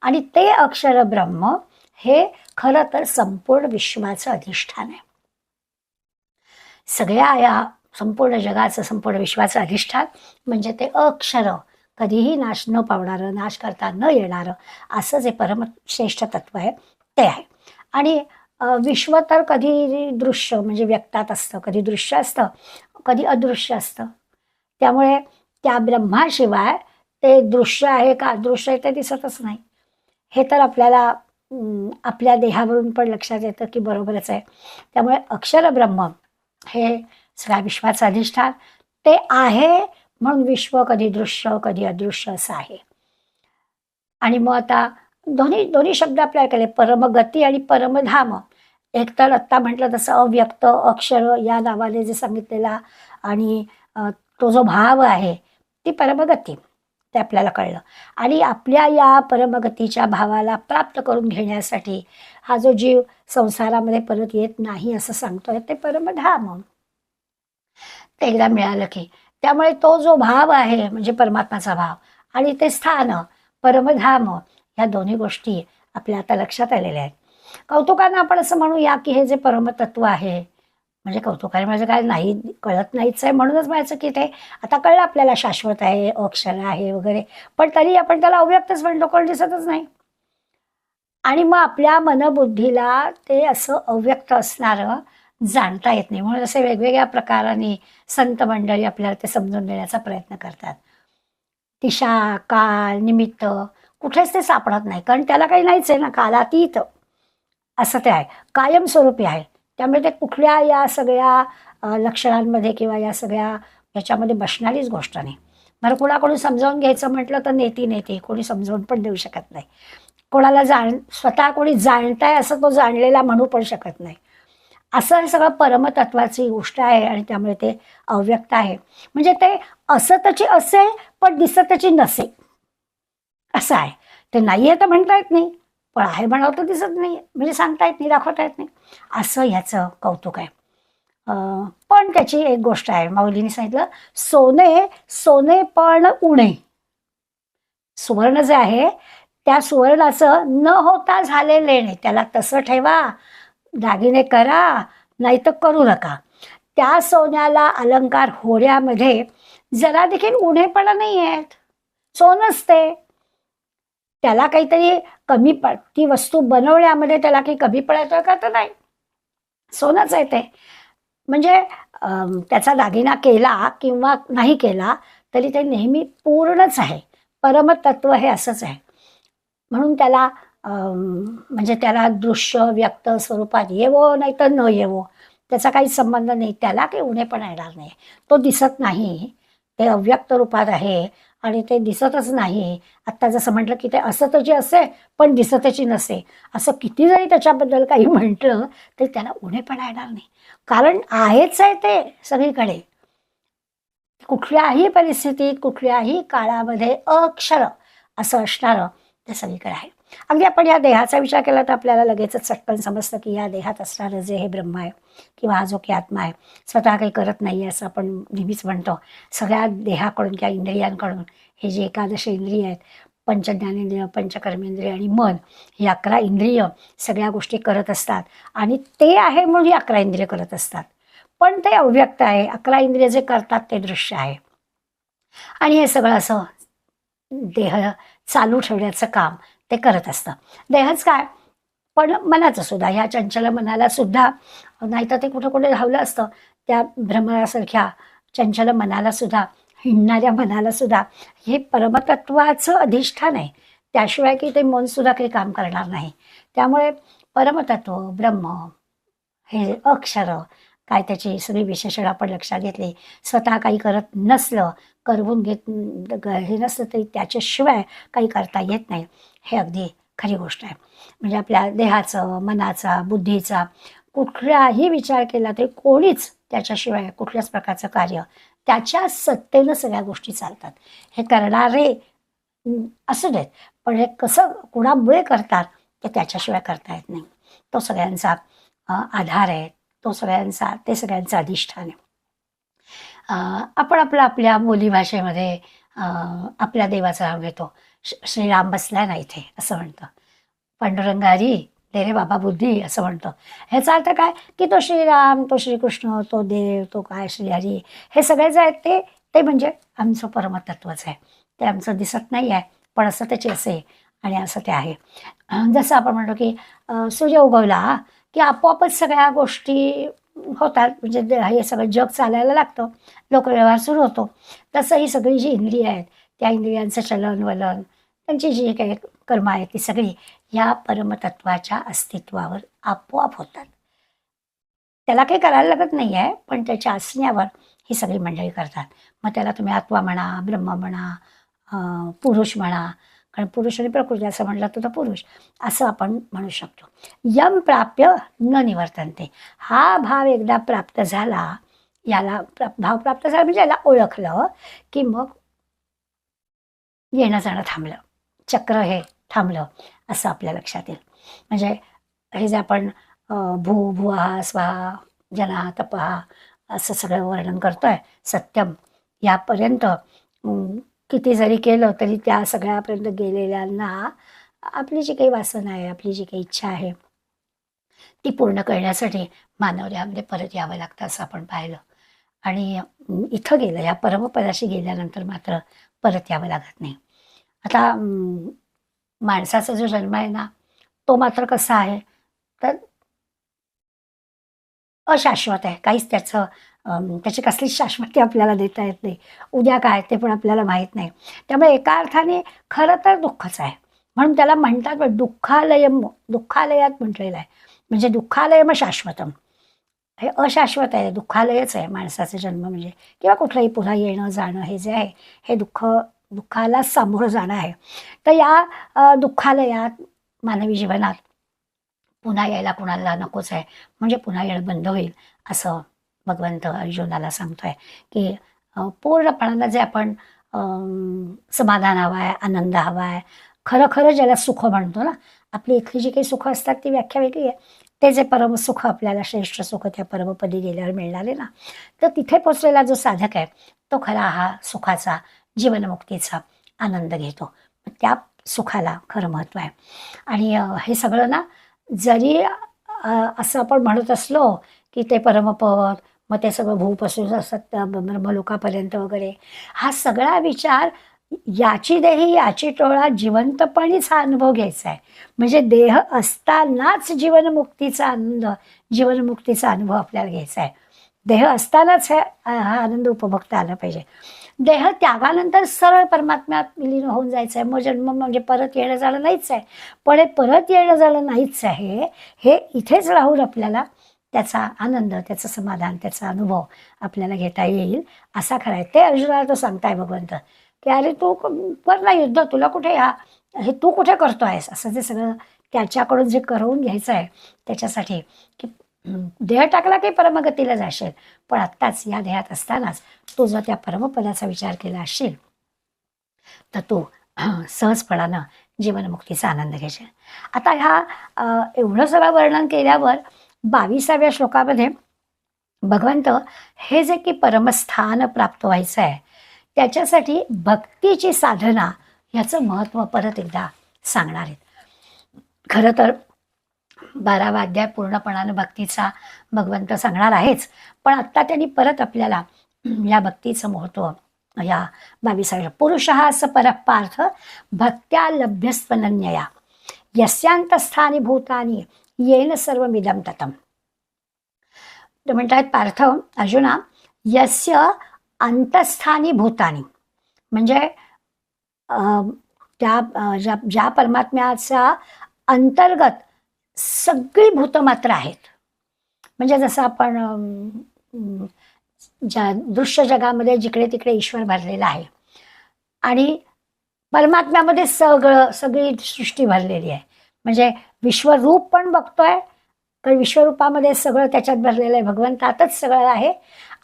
आणि ते अक्षर ब्रह्म हे खरं तर संपूर्ण विश्वाचं अधिष्ठान आहे. सगळ्या या संपूर्ण जगाचं, संपूर्ण विश्वाचं अधिष्ठान म्हणजे ते अक्षर, कधीही नाश न पावणारं, नाश करता न येणारं असं जे परमश्रेष्ठ तत्व आहे ते आहे. आणि विश्व तर कधी दृश्य म्हणजे व्यक्तात असतं, कधी दृश्य असतं, कधी अदृश्य असतं. त्यामुळे त्या ब्रह्माशिवाय ते दृश्य आहे का अदृश्य आहे ते दिसतच नाही. हे तर आपल्याला आपल्या देहावरून पण लक्षात येतं की बरोबरच आहे. त्यामुळे अक्षर ब्रह्म हे सगळ्या विश्वाचं अधिष्ठान ते आहे, म्हणून विश्व कधी दृश्य कधी अदृश्य असं आहे. आणि मग आता दोन्ही शब्द आपल्याला केले, परमगती आणि परमधाम. एक तर आत्ता म्हटलं तसं अव्यक्त अक्षर या नावाने जे सांगितलेला, आणि तो जो भाव आहे ती परमगती, ते आपल्याला कळलं. आणि आपल्या या परमगतीच्या भावाला प्राप्त करून घेण्यासाठी हा जो जीव संसारामध्ये परत येत नाही असं सांगतोय, ते परमधाम. ते एकदा मिळालं की, त्यामुळे तो जो भाव आहे म्हणजे परमात्माचा भाव आणि ते स्थान परमधाम, ह्या दोन्ही गोष्टी आपल्या आता लक्षात आलेल्या आहेत. कौतुकानं आपण असं म्हणूया की हे जे परमतत्व आहे, म्हणजे कौतुकाने म्हणजे काय, नाही कळत नाहीच आहे म्हणूनच म्हणायचं की ते आता कळलं आपल्याला, शाश्वत आहे, अक्षर आहे वगैरे, पण तरी आपण त्याला अव्यक्तच म्हणतो, कोण दिसतच नाही. आणि मग आपल्या मनबुद्धीला ते असं अव्यक्त असणारं जाणता येत नाही, म्हणून असे वेगवेगळ्या प्रकाराने संत मंडळी आपल्याला ते समजून देण्याचा प्रयत्न करतात. दिशा, काळ, निमित्त कुठेच ते सापडत नाही, कारण त्याला काही नाहीच आहे ना, कालातीत असं ते आहे, कायमस्वरूपी आहे. त्यामुळे ते कुठल्या या सगळ्या लक्षणांमध्ये किंवा या सगळ्या ह्याच्यामध्ये बसणारीच गोष्ट नाही. बरं, कोणाकडून समजावून घ्यायचं म्हटलं तर नेती कोणी समजावून पण देऊ शकत नाही. कोणाला स्वतः कोणी जाणताय असं तो जाणलेला म्हणू पण शकत नाही. असं हे सगळं परमतत्वाची गोष्ट आहे आणि त्यामुळे ते अव्यक्त आहे. म्हणजे ते असतची असे पण दिसतची नसे असं आहे. ते नाही आहे तर म्हणता येत नाही, पण आहे म्हणावं तर दिसत नाही, म्हणजे सांगता येत नाही, दाखवता येत नाही, असं ह्याचं कौतुक आहे. पण त्याची एक गोष्ट आहे, माऊलींनी सांगितलं, सोने सोने पण उणे. सुवर्ण जे आहे त्या सुवर्णाचं न होता झाले लेणे, त्याला तसं ठेवा, दागिने करा, नाही तर करू नका. त्या सोन्याला अलंकार होण्यामध्ये जरा देखील उणेपणा नाही आहेत, सोनच ते. त्याला काहीतरी कमी ती वस्तू बनवण्यामध्ये त्याला काही कमी पडायचं का, तर नाही, सोनच आहे ते. म्हणजे त्याचा दागिना केला किंवा नाही केला तरी ते नेहमी पूर्णच आहे. परमतत्व हे असंच आहे. म्हणून त्याला म्हणजे त्याला दृश्य व्यक्त स्वरूपात येवो नाही तर न येवो, त्याचा काही संबंध नाही, त्याला काही उणेपणा येणार नाही. तो दिसत नाही, ते अव्यक्त रूपात आहे आणि ते दिसतच नाही. आत्ता जसं म्हटलं की ते असतची असे पण दिसतची नसे, असं किती जरी त्याच्याबद्दल काही म्हटलं तरी त्याला उणेपणा येणार नाही, कारण आहेच आहे ते सगळीकडे. कुठल्याही परिस्थितीत कुठल्याही काळामध्ये अक्षर असं असणारं ते सगळीकडे आहे. अगदी आपण या देहाचा विचार केला तर आपल्याला लगेचच चटकन समजतं की या देहात असणारं जे हे ब्रह्म आहे किंवा हा जो की आत्मा आहे, स्वतः काही करत नाही असं आपण नेहमीच म्हणतो. सगळ्या देहाकडून किंवा इंद्रियांकडून हे जे 11 इंद्रिय आहेत, पंचज्ञानेंद्रिय, पंचकर्मेंद्रिय आणि मन, ही 11 इंद्रिय सगळ्या गोष्टी करत असतात आणि ते आहे म्हणून ही 11 इंद्रिय करत असतात. पण ते अव्यक्त आहे. 11 इंद्रिय जे करतात ते दृश्य आहे. आणि हे सगळं असं देह चालू ठेवण्याचं काम ते करत असतं. देहच काय, पण मनाचं सुद्धा, ह्या चंचल मनाला सुद्धा, नाहीतर ते कुठं कुठे धावलं असतं, त्या भ्रमरासारख्या चंचल मनाला सुद्धा, हिंडणाऱ्या मनाला सुद्धा हे परमतत्वाचं अधिष्ठान आहे. त्याशिवाय की ते मन सुद्धा काही काम करणार नाही. त्यामुळे परमतत्व ब्रह्म हे अक्षर काय, त्याची सगळी विशेषण आपण लक्षात घेतली. स्वतः काही करत नसलं, करवून हे नसलं तरी त्याच्याशिवाय काही करता येत नाही, हे अगदी खरी गोष्ट आहे. म्हणजे आपल्या देहाचं, मनाचा, बुद्धीचा कुठलाही विचार केला तरी कोणीच त्याच्याशिवाय कुठल्याच प्रकारचं कार्य, त्याच्या सत्तेनं सगळ्या गोष्टी चालतात. हे करणारे असू देत, पण हे कसं कुणामुळे करतात ते त्याच्याशिवाय करता येत नाही. तो सगळ्यांचा आधार आहे, ते सगळ्यांचं अधिष्ठान आहे. आपण आपल्या बोलीभाषेमध्ये आपल्या देवाचं नाव घेतो. श्रीराम बसलाय ना इथे असं म्हणतं, पांडुरंगा हरी दे रे बाबा बुद्धी असं म्हणतो. ह्याचा अर्थ काय की तो श्रीराम, तो श्रीकृष्ण, तो देव, तो काय श्रीहरी, हे सगळे जे आहेत ते म्हणजे आमचं परमतत्वच आहे. ते आमचं दिसत नाही आहे, पण असं त्याचे असे आणि असं ते आहे. जसं आपण म्हणतो की सूर्य उगवला की आपोआपच सगळ्या गोष्टी होतात, म्हणजे हे सगळं जग चालायला लागतं, लोकव्यवहार सुरू होतो. तसं ही सगळी जी इंद्रिय आहेत, त्या इंद्रियांचं चलन-वलन, त्यांची जी काही कर्म आहेत ती सगळी या परमतत्वाच्या अस्तित्वावर आपोआप होतात. त्याला काही करायला लागत नाही आहे, पण त्याच्या असण्यावर ही सगळी मंडळी करतात. मग त्याला तुम्ही आत्मा म्हणा, ब्रह्म म्हणा, पुरुष म्हणा, कारण पुरुष आणि प्रकृती असं म्हटलं तर पुरुष असं आपण म्हणू शकतो. यम प्राप्य न निवर्तन्ते, हा भाव एकदा प्राप्त झाला, याला भाव प्राप्त झाला म्हणजे याला ओळखलं की मग येणं जाणं थांबलं, चक्र हे थांबलं असं आपल्या लक्षात येईल. म्हणजे हे जे आपण भू भुवः स्वाहा जनः तपः असं सगळं वर्णन करतोय सत्यम यापर्यंत, किती जरी केलं तरी त्या सगळ्यापर्यंत गेलेल्यांना आपली जी काही वासना आहे, आपली जी काही इच्छा आहे ती पूर्ण करण्यासाठी मानवदेहामध्ये परत यावं लागतं असं आपण पाहिलं. आणि इथं गेलं, या परमपदाशी गेल्यानंतर मात्र परत यावं लागत नाही. आता माणसाचा जो जन्म आहे ना, तो मात्र कसा आहे, तर अशाश्वत आहे. काहीच त्याचं त्याची कसलीच शाश्वती आपल्याला देता येत नाही. उद्या काय ते पण आपल्याला माहीत नाही. त्यामुळे एका अर्थाने खरं तर दुःखच आहे. म्हणून त्याला म्हणतात दुःखालयम, दुःखालयात म्हटलेलं आहे. म्हणजे दुःखालयम शाश्वतम. हे अशाश्वत आहे, दुःखालयच आहे माणसाचा जन्म म्हणजे, किंवा कुठलंही पुन्हा येणं जाणं हे जे आहे हे दुःखाला सामोरं जाणं आहे. तर या दुःखालयात मानवी जीवनात पुन्हा यायला कुणाला नकोच आहे. म्हणजे पुन्हा येणं बंद होईल असं भगवंत अर्जुनाला सांगतोय की पूर्णपणानं जे आपण समाधान हवं आहे, आनंद हवा आहे, खरं खरं ज्याला सुख म्हणतो ना, आपली इथली जी काही सुख असतात ती व्याख्या वेगळी आहे. ते जे परमसुख आपल्याला श्रेष्ठ सुख त्या परमपदी गेल्यावर मिळणारे ना, तर तिथे पोचलेला जो साधक आहे तो खरा हा सुखाचा, जीवनमुक्तीचा आनंद घेतो. त्या सुखाला खरं महत्त्व आहे. आणि हे सगळं ना, जरी असं आपण म्हणत असलो की ते परमपद, मग ते सगळं भूपासून असत ब्रह्मलोकापर्यंत वगैरे, हा सगळा विचार याची देही याची टोळा जिवंतपणीच हा अनुभव घ्यायचा आहे. म्हणजे देह असतानाच जीवनमुक्तीचा आनंद, जीवनमुक्तीचा अनुभव आपल्याला घ्यायचा आहे. देह असतानाच हा आनंद उपभोगता आला पाहिजे. देह त्यागानंतर सरळ परमात्म्यात विलीन होऊन जायचं आहे. मग जन्म म्हणजे परत येणं जाणं नाहीच आहे. पण हे परत येणं जाणं नाहीच आहे, हे इथेच राहून आपल्याला त्याचा आनंद, त्याचं समाधान, त्याचा अनुभव आपल्याला घेता येईल असा खरा आहे. ते अर्जुनाला तो सांगताय भगवंत की अरे तू कर ना युद्ध, तुला कुठे हे तू कुठे करतो आहेस, असं जे सगळं त्याच्याकडून जे करवून घ्यायचं आहे त्याच्यासाठी की देह टाकला की परमगतीला जाशील, पण आत्ताच या देहात असतानाच तू जर त्या परमपदाचा विचार केला असशील तर तू सहजपणानं जीवनमुक्तीचा आनंद घेशील. आता ह्या एवढं सगळं वर्णन केल्यावर 22व्या श्लोकामध्ये भगवंत हे जे की परमस्थान प्राप्त व्हायचं आहे त्याच्यासाठी भक्तीची साधना याचं महत्त्व परत एकदा सांगणार आहेत. खरं तर 12वा अध्याय पूर्णपणानं भक्तीचा भगवंत सांगणार आहेच, पण आत्ता त्यांनी परत आपल्याला या भक्तीचं महत्त्व या 22व्या पुरुषः असं परपार्थ भक्त्या लभ्यस्त्वनन्यया यस्यांतस्थानी भूतानी येन सर्वमिदं ततम्. ते म्हणतात पार्थ अर्जुना, यस्य अंतस्थानी भूतानी, म्हणजे ज्या परमात्म्याच्या अंतर्गत सगळी भूतमात्र आहेत. म्हणजे जसं आपण ज्या दृश्य जगामध्ये जिकडे तिकडे ईश्वर भरलेला आहे आणि परमात्म्यामध्ये सगळी सृष्टी भरलेली आहे. म्हणजे विश्वरूप पण बघतोय, तर विश्वरूपामध्ये सगळं त्याच्यात भरलेलं आहे, भगवंतातच सगळं आहे.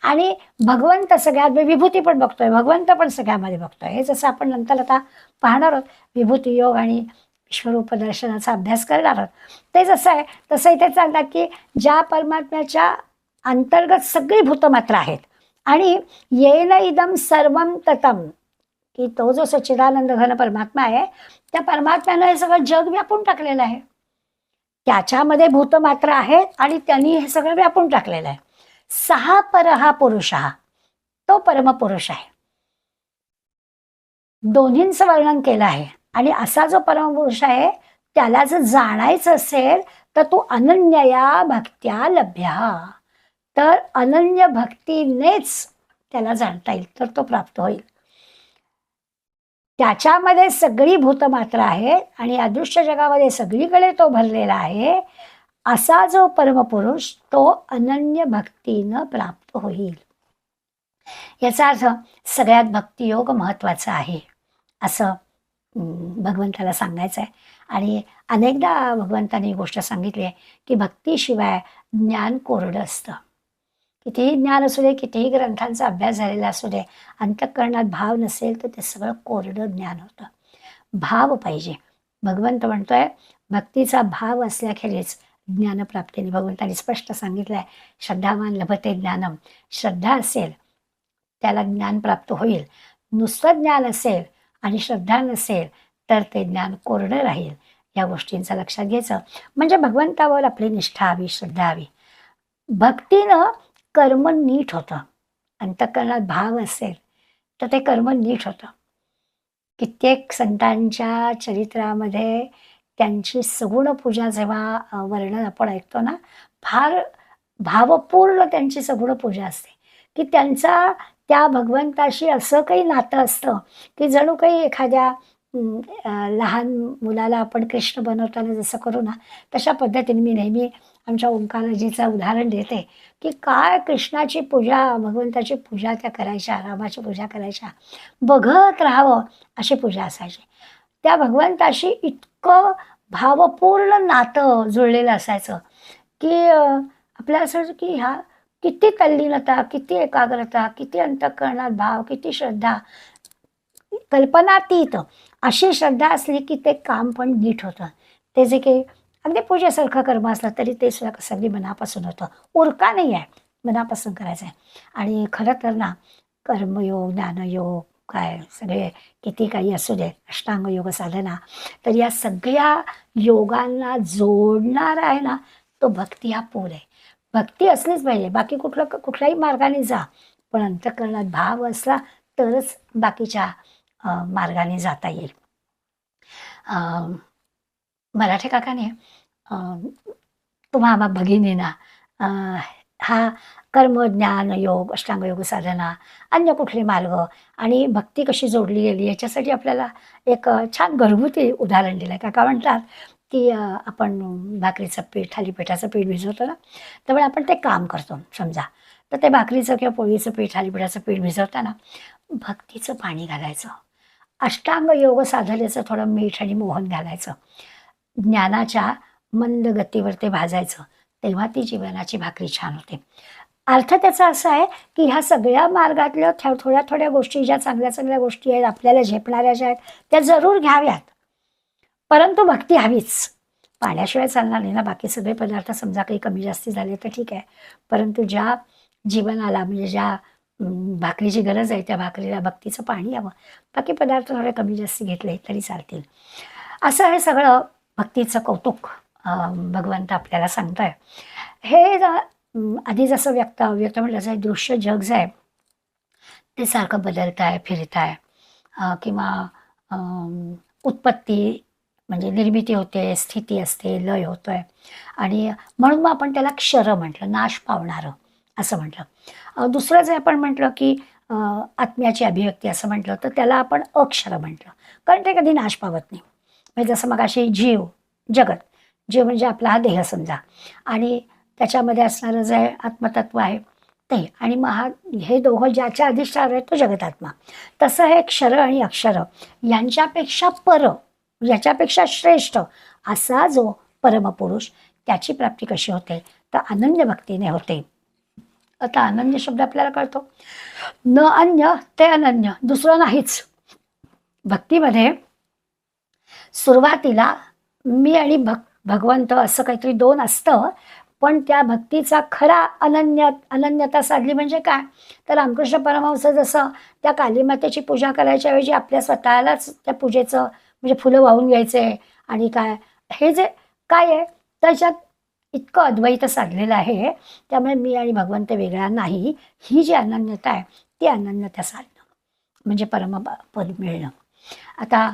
आणि भगवंत सगळ्यात विभूती पण बघतोय, भगवंत पण सगळ्यामध्ये बघतोय. हे जसं आपण नंतर आता पाहणार आहोत, विभूती योग आणि विश्वरूप दर्शनाचा अभ्यास करणार आहोत. ते जसं आहे तसं इथे सांगतात की ज्या परमात्म्याच्या अंतर्गत सगळी भूतमात्र आहेत आणि येन इदम सर्वम ततम, की तो जो सच्चिदानंद घन परमात्मा आहे त्या परमात्म्यानं हे सगळं जग व्यापून टाकलेलं आहे. त्याच्यामध्ये भूतमात्र आहेत आणि त्यांनी हे सगळं व्यापून टाकलेलं आहे. सहा पर हा पुरुष, तो परमपुरुष आहे. दोन्हींचं वर्णन केलं आहे. आणि असा जो परमपुरुष आहे त्याला जर जाणायचं असेल तर तो अनन्यया भक्त्या लभ्या, तर अनन्य भक्तीनेच त्याला जाणता येईल, तर तो प्राप्त होईल. त्याच्यामध्ये सगळी भूतमात्र आहे आणि अदृश्य जगामध्ये सगळीकडे तो भरलेला आहे. असा जो परमपुरुष तो अनन्य भक्तीनं प्राप्त होईल. याचा अर्थ सगळ्यात भक्तियोग महत्त्वाचा आहे असं भगवंताला सांगायचं आहे. आणि अनेकदा भगवंताने ही गोष्ट सांगितली आहे की भक्तीशिवाय ज्ञान कोरडं असतं. कितीही ज्ञान असू दे, कितीही ग्रंथांचा अभ्यास झालेला असू दे, अंतःकरणात भाव नसेल तर ते सगळं कोरडं ज्ञान होतं. भाव पाहिजे. भगवंत म्हणतोय भक्तीचा भाव असल्याखेरीज ज्ञानप्राप्तीने भगवंतांनी स्पष्ट सांगितलंय, श्रद्धावान लभते ज्ञानम. श्रद्धा असेल त्याला ज्ञान प्राप्त होईल. नुसतं ज्ञान असेल आणि श्रद्धा नसेल तर ते ज्ञान कोरडं राहील. या गोष्टींचं लक्षात घ्यायचं. म्हणजे भगवंतावर आपली निष्ठा हवी, श्रद्धा हवी. भक्तीनं कर्म नीट होतं. अंतःकरणात भाव असेल तर ते कर्म नीट होतं. कित्येक संतांच्या चरित्रामध्ये त्यांची सगुण पूजा जेव्हा वर्णन आपण ऐकतो ना, फार भावपूर्ण त्यांची सगुण पूजा असते, की त्यांचा त्या भगवंताशी असं काही नातं असतं की जणू काही एखाद्या लहान मुलाला आपण कृष्ण बनवताना जसं करू ना, तशा पद्धतीने मी नेहमी आमच्या ओंकारजीचं उदाहरण देते, की काय कृष्णाची पूजा, भगवंताची पूजा त्या करायच्या, रामाची पूजा करायच्या, बघत राहावं अशी पूजा असायची. त्या भगवंताशी इतकं भावपूर्ण नातं जुळलेलं असायचं की आपल्याला असं वाटतं की ह्या किती तल्लीनता, किती एकाग्रता, किती अंतःकरणात भाव, किती श्रद्धा, कल्पनातीत अशी श्रद्धा असली की ते काम पण नीट होतं. ते जे काही अगदी पूजेसारखं कर्म असलं तरी ते सुद्धा कसं अगदी मनापासून होतं. उरका नाही आहे, मनापासून करायचं आहे. आणि खरं तर ना, कर्मयोग, ज्ञानयोग, काय सगळे किती काही असू दे, अष्टांग योग साधना, तर या सगळ्या योगांना जोडणारा आहे ना, तो भक्ती हा पूल आहे. भक्ती असलीच पाहिजे. बाकी कुठल्याही मार्गाने जा, पण अंतःकरणात भाव असला तरच बाकीच्या मार्गाने जाता येईल. मराठे काकाने तुम्हा आम्हा भगिनींना हा कर्म, ज्ञान, योग, अष्टांग योग साधना, अन्य कुठले मार्ग आणि भक्ती कशी जोडली गेली याच्यासाठी आपल्याला एक छान घरगुती उदाहरण दिलं आहे. काका म्हणतात की आपण भाकरीचं पीठ, थालीपीठाचं पीठ भिजवतो ना, त्यामुळे आपण ते काम करतो समजा, तर ते भाकरीचं किंवा पोळीचं पीठ, थालीपीठाचं पीठ भिजवताना भक्तीचं पाणी घालायचं, अष्टांग योग साधनेचं थोडं मीठ आणि मोहन घालायचं, ज्ञानाच्या मंद गतीवर ते भाजायचं, तेव्हा ती जीवनाची भाकरी छान होते. अर्थ त्याचा असा आहे की ह्या सगळ्या मार्गातल्या थोड्या थोड्या गोष्टी, ज्या चांगल्या चांगल्या गोष्टी आहेत आपल्याला झेपणाऱ्या ज्या आहेत त्या जरूर घ्याव्यात, परंतु भक्ती हवीच. पाण्याशिवाय चालणार नाही ना. बाकी सगळे पदार्थ समजा काही कमी जास्ती झाले तर ठीक आहे, परंतु ज्या जीवनाला म्हणजे ज्या भाकरीची गरज आहे त्या भाकरीला भक्तीचं पाणी हवं. बाकी पदार्थ थोडे कमी जास्ती घेतले तरी चालतील. असं हे सगळं भक्तीचं कौतुक भगवंत आपल्याला सांगतोय. हे आधी जसं व्यक्त म्हटलं जाय, दृश्य जग जे आहे ते सारखं बदलत आहे, फिरत आहे, किंवा उत्पत्ती म्हणजे निर्मिती होते, स्थिती असते, लय होतोय, आणि म्हणून मग आपण त्याला क्षर म्हटलं, नाश पावणारं असं म्हटलं. दुसरं जे आपण म्हटलं की आत्म्याची अभिव्यक्ती असं म्हटलं तर त्याला आपण अक्षर म्हटलं, कारण ते कधी नाश पावत नाही. म्हणजे जसं मग अशी जीव, जगत, जीव म्हणजे आपला हा देह समजा, आणि त्याच्यामध्ये असणारं जे आत्मतत्व आहे ते, आणि मग हे दोघं ज्याच्या अधिष्ठान आहे तो जगतात्मा. तसं हे क्षर आणि अक्षर यांच्यापेक्षा पर, याच्यापेक्षा श्रेष्ठ असा जो परमपुरुष, त्याची प्राप्ती कशी होते तर अनन्य भक्तीने होते. आता अनन्य शब्द आपल्याला कळतो, न अन्य ते अनन्य, दुसरं नाहीच. भक्तीमध्ये सुरुवातीला मी आणि भगवंत असं काहीतरी दोन असतं, पण त्या भक्तीचा खरा अनन्यता साधली म्हणजे काय तर रामकृष्ण परमहंस जसं त्या कालीमातेची पूजा करायच्या ऐवजी आपल्या स्वतःलाच त्या पूजेचं म्हणजे फुलं वाहून घ्यायचे, आणि काय हे जे काय आहे त्याच्यात इतकं अद्वैत साधलेलं आहे, त्यामुळे मी आणि भगवंत वेगळा नाही, ही जी अनन्यता आहे ती अनन्यता साधणं म्हणजे परमपद मिळणं. आता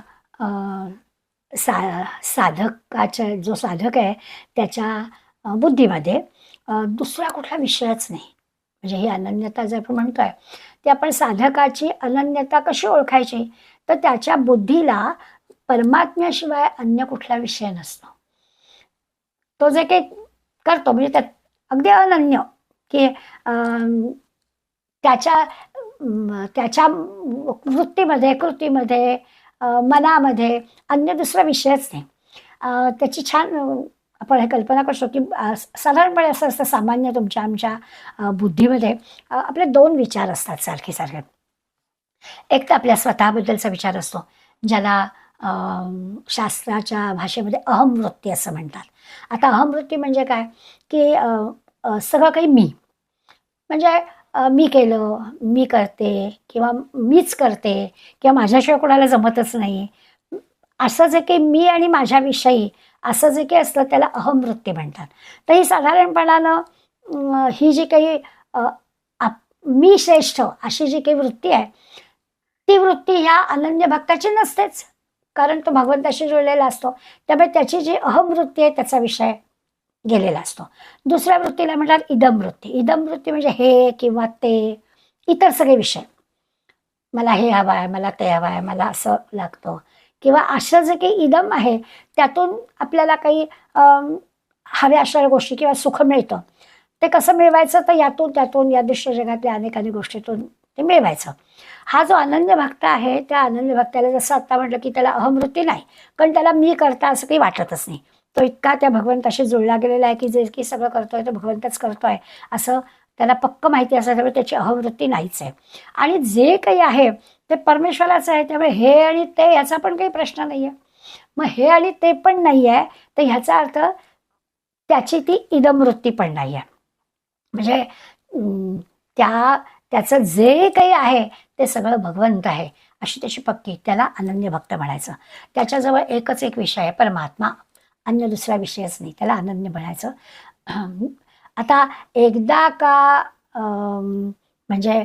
साधकाचा जो साधक आहे त्याच्या बुद्धीमध्ये दुसरा कुठला विषयच नाही. म्हणजे ही अनन्यता जर आपण म्हणतोय ती आपण साधकाची अनन्यता कशी ओळखायची तर त्याच्या बुद्धीला परमात्म्याशिवाय अन्य कुठला विषय नसतो. तो जे काही करतो म्हणजे त्यात अगदी अनन्य की त्याच्या त्याच्या वृत्तीमध्ये, कृतीमध्ये, मनामध्ये अन्य दुसरा विषयच नाही. त्याची छान आपण हे कल्पना करतो की साधारणपणे असं असतं सामान्य तुमच्या आमच्या बुद्धीमध्ये आपले दोन विचार असतात सारखे सारखे. एक तर आपल्या स्वतःबद्दलचा विचार असतो, ज्याला शास्त्राच्या भाषेमध्ये अहमवृत्ती असं म्हणतात. आता अहमवृत्ती म्हणजे काय, की सगळं काही मी. म्हणजे मी केलं, मी करते किंवा मीच करते किंवा माझ्याशिवाय कोणाला जमतच नाही. असं जे काही मी आणि माझ्याविषयी असं जे काही असतं त्याला अहमवृत्ती म्हणतात. तर ही साधारणपणानं ही जी काही अ, मी श्रेष्ठ अशी जी काही वृत्ती आहे, ती वृत्ती ह्या अनन्य भक्ताची नसतेच. कारण तो भगवंताशी जुळलेला असतो. त्यामुळे त्याची जी अहमवृत्ती आहे त्याचा विषय गेलेला असतो. दुसऱ्या वृत्तीला म्हणतात इदम वृत्ती. इदम वृत्ती म्हणजे हे किंवा ते इतर सगळे विषय. मला हे हवं आहे, मला ते हवं आहे, मला असं लागतं किंवा असं जे काही इदम आहे त्यातून आपल्याला काही हव्या अशा गोष्टी किंवा सुख मिळतं. ते कसं मिळवायचं तर यातून त्यातून या दृश्य जगातल्या अनेक गोष्टीतून ते मिळवायचं. हा जो अनन्य भक्त आहे त्या अनन्य भक्ताला जसं आत्ता म्हटलं की त्याला अहमवृत्ती नाही, कारण त्याला मी करता असं काही वाटतच नाही. तो इतका त्या भगवंताशी जुळला गेलेला आहे की जे की सगळं करतोय तो भगवंतच करतोय असं त्याला पक्क माहिती असल्यामुळे त्याची अहमवृत्ती नाहीच आहे. आणि जे काही आहे ते परमेश्वराचं आहे, त्यामुळे हे आणि ते याचा पण काही प्रश्न नाही आहे. मग हे आणि ते पण नाही आहे तर ह्याचा अर्थ त्याची ती इदमवृत्ती पण नाही आहे. म्हणजे त्याचं जे काही आहे ते सगळं भगवंत आहे अशी त्याची पक्की, त्याला अनन्य भक्त म्हणायचं. त्याच्याजवळ एकच एक विषय आहे परमात्मा, अन्य दुसरा विषयच नाही, त्याला अनन्य म्हणायचं. आता एकदा का म्हणजे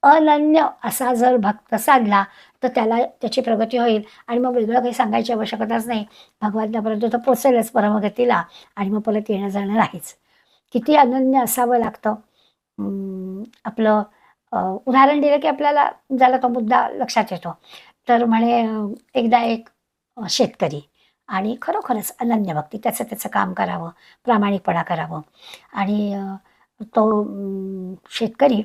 अनन्य असा जर भक्त साधला तर त्याला त्याची प्रगती होईल आणि मग वेगळं काही सांगायची आवश्यकताच नाही. भगवंतापर्यंत तो पोचेलच परमगतीला आणि मग परत येणं जाणं नाहीच. किती अनन्य असावं लागतं. आपलं उदाहरण दिलं की आपल्याला झाला तो मुद्दा लक्षात येतो. तर म्हणे एकदा एक शेतकरी आणि खरोखरच अनन्य भक्ती, त्याचं काम करावं, प्रामाणिकपणा करावं आणि तो शेतकरी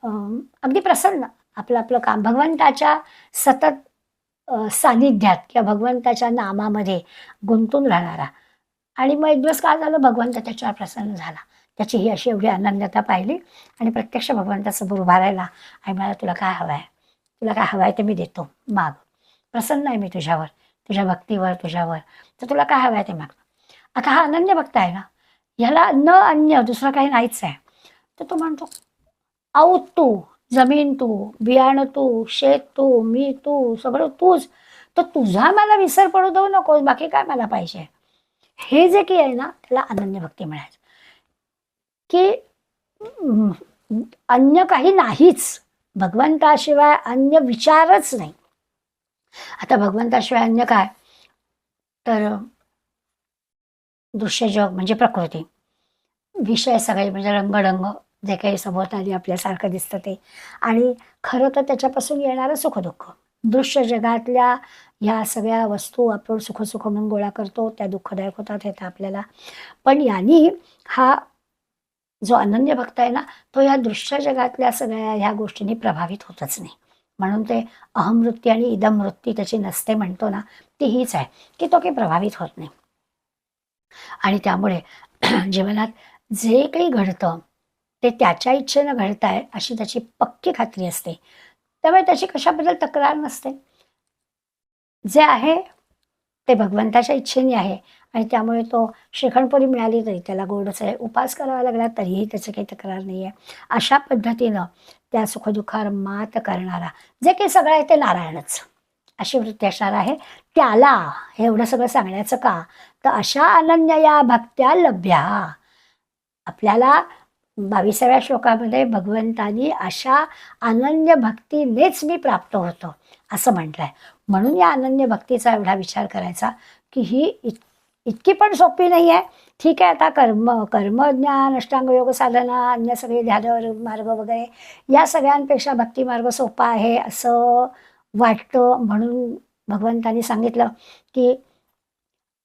अगदी प्रसन्न आपलं आपलं काम भगवंताच्या सतत सानिध्यात किंवा भगवंताच्या नामामध्ये गुंतून राहणारा. आणि मग एक दिवस काय झालं, भगवंत त्याच्यावर प्रसन्न झाला. त्याची ही अशी एवढी अनन्यता पाहिली आणि प्रत्यक्ष भगवंतासमोर उभा राहिला आणि मला तुला काय हवं आहे, तुला काय हवं आहे ते मी देतो, माग. प्रसन्न आहे मी तुझ्यावर, तुझ्या भक्तीवर, तुझ्यावर, तर तुला काय हवं आहे ते माग. आता हा अनन्य भक्त आहे ना, ह्याला न अन्य दुसरं काही नाहीच आहे. तर तो म्हणतो आऊत तू, जमीन तू, बियाणं तू, शेत तू, मी तू, सगळं तूच, तर तुझा मला विसर पडू देऊ नकोस, बाकी काय मला पाहिजे. हे जे काही आहे ना त्याला अनन्य भक्ती म्हणायचं. की अन्य काही नाहीच, भगवंताशिवाय अन्य विचारच नाही. आता भगवंताशिवाय अन्य काय, तर दृश्य जग म्हणजे प्रकृती, विषय सगळे म्हणजे रंगढंग जे काही सभोवताली आपल्यासारखं दिसतं ते, आणि खरं तर त्याच्यापासून येणारं सुखदुःख. दृश्य जगातल्या ह्या सगळ्या वस्तू आपण सुख म्हणून गोळा करतो, त्या दुःखदायक होतात हे तर आपल्याला. पण यांनी हा जो अनन्य भक्त आहे ना तो या दृश्य जगातल्या सगळ्या ह्या गोष्टींनी प्रभावित होतच नाही. म्हणून ते अहमवृत्ती आणि इदमवृत्ती त्याची नसते म्हणतो ना, ती हीच आहे की तो काही प्रभावित होत नाही. आणि त्यामुळे जीवनात जे काही घडतं ते त्याच्या इच्छेनं घडत आहे अशी त्याची पक्की खात्री असते. त्यामुळे त्याची कशाबद्दल तक्रार नसते. जे आहे ते भगवंताच्या इच्छेने आहे आणि त्यामुळे तो श्रीखंडपुरी मिळाली तरी त्याला गोडच आहे, उपास करावा लागला तरीही त्याची काही तक्रार नाही आहे. अशा पद्धतीनं त्या सुखदुःखावर मात करणारा जे काही सगळं आहे ते नारायणच अशी वृत्ती असणार आहे. त्याला हे एवढं सगळं सांगण्याचं का, तर अशा अनन्य या भक्त्या लभ्या, आपल्याला 22व्या श्लोकामध्ये भगवंतानी अशा अनन्य भक्तीनेच मी प्राप्त होतो असं म्हटलंय. म्हणून या अनन्य भक्तीचा एवढा विचार करायचा की ही इतकी पण सोपी नाही आहे. ठीक आहे, आता कर्मज्ञान, अष्टांग योग साधना, अन्य सगळे ध्यान मार्ग वगैरे या सगळ्यांपेक्षा भक्ती मार्ग सोपा आहे असं वाटतं. म्हणून भगवंतानी सांगितलं की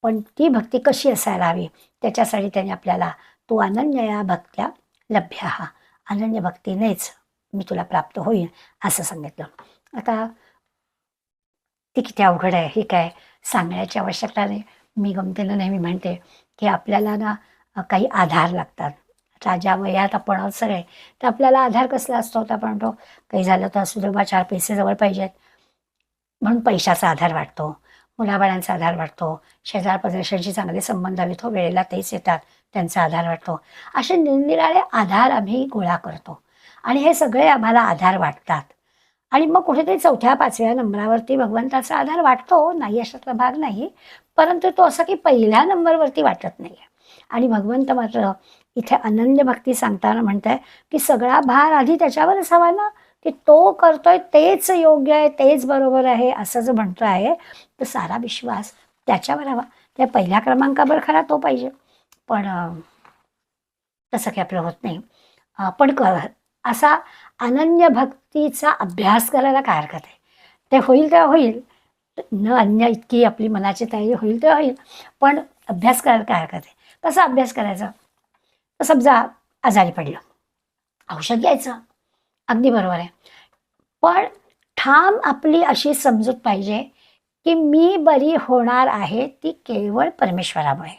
पण ती भक्ती कशी असायला हवी, त्याच्यासाठी त्याने आपल्याला तू अनन्य या भक्त्या लभ्य, अनन्य भक्तीनेच मी तुला प्राप्त होईल असं सांगितलं. आता ती किती अवघड आहे हे काय सांगण्याची आवश्यकता नाही. मी गमतीनं नेहमी म्हणते की आपल्याला ना काही आधार लागतात. आता ज्या वयात आपण आहोत सगळे, तर आपल्याला आधार कसला असतो, तर आपण म्हणतो काही झालं तर असू दे बा, 4 पैसे जवळ पाहिजेत म्हणून पैशाचा आधार वाटतो, मुलाबाळांचा आधार वाटतो, शेजार-पाजारच्यांशी चांगले संबंध हवेत हो, वेळेला तेच येतात, त्यांचा आधार वाटतो. असे निरनिराळे आधार आम्ही गोळा करतो आणि हे सगळे आम्हाला आधार वाटतात. आणि मग कुठेतरी 4थ्या-5व्या नंबरावरती भगवंताचा आधार वाटतो, नाही अशातला भाग नाही. परंतु तो असा की पहिल्या नंबरवरती वाटत नाही. आणि भगवंत मात्र इथे अनन्य भक्ती सांगताना म्हणताय की सगळा भार आधी त्याच्यावरच हवा ना, की तो करतोय तेच योग्य आहे, तेच बरोबर आहे, असं जो म्हणतो आहे, तर सारा विश्वास त्याच्यावर हवा. त्या पहिल्या क्रमांकावर खरा तो पाहिजे. पण तसं काही आपलं होत नाही. पण असा अनन्य भक्तीचा अभ्यास करायला काय हरकत आहे? ते होईल तेव्हा होईल. न अन्य इतकी आपली मनाची तयारी होईल तेव्हा होईल. पण अभ्यास करायला काय हरकत आहे? कसा अभ्यास करायचा? तर समजा आजारी पडलं, औषध घ्यायचं. अगदी बरोबर आहे. पण ठाम आपली अशी समजूत पाहिजे, की मी बरी होणार आहे ती केवळ परमेश्वरामुळे.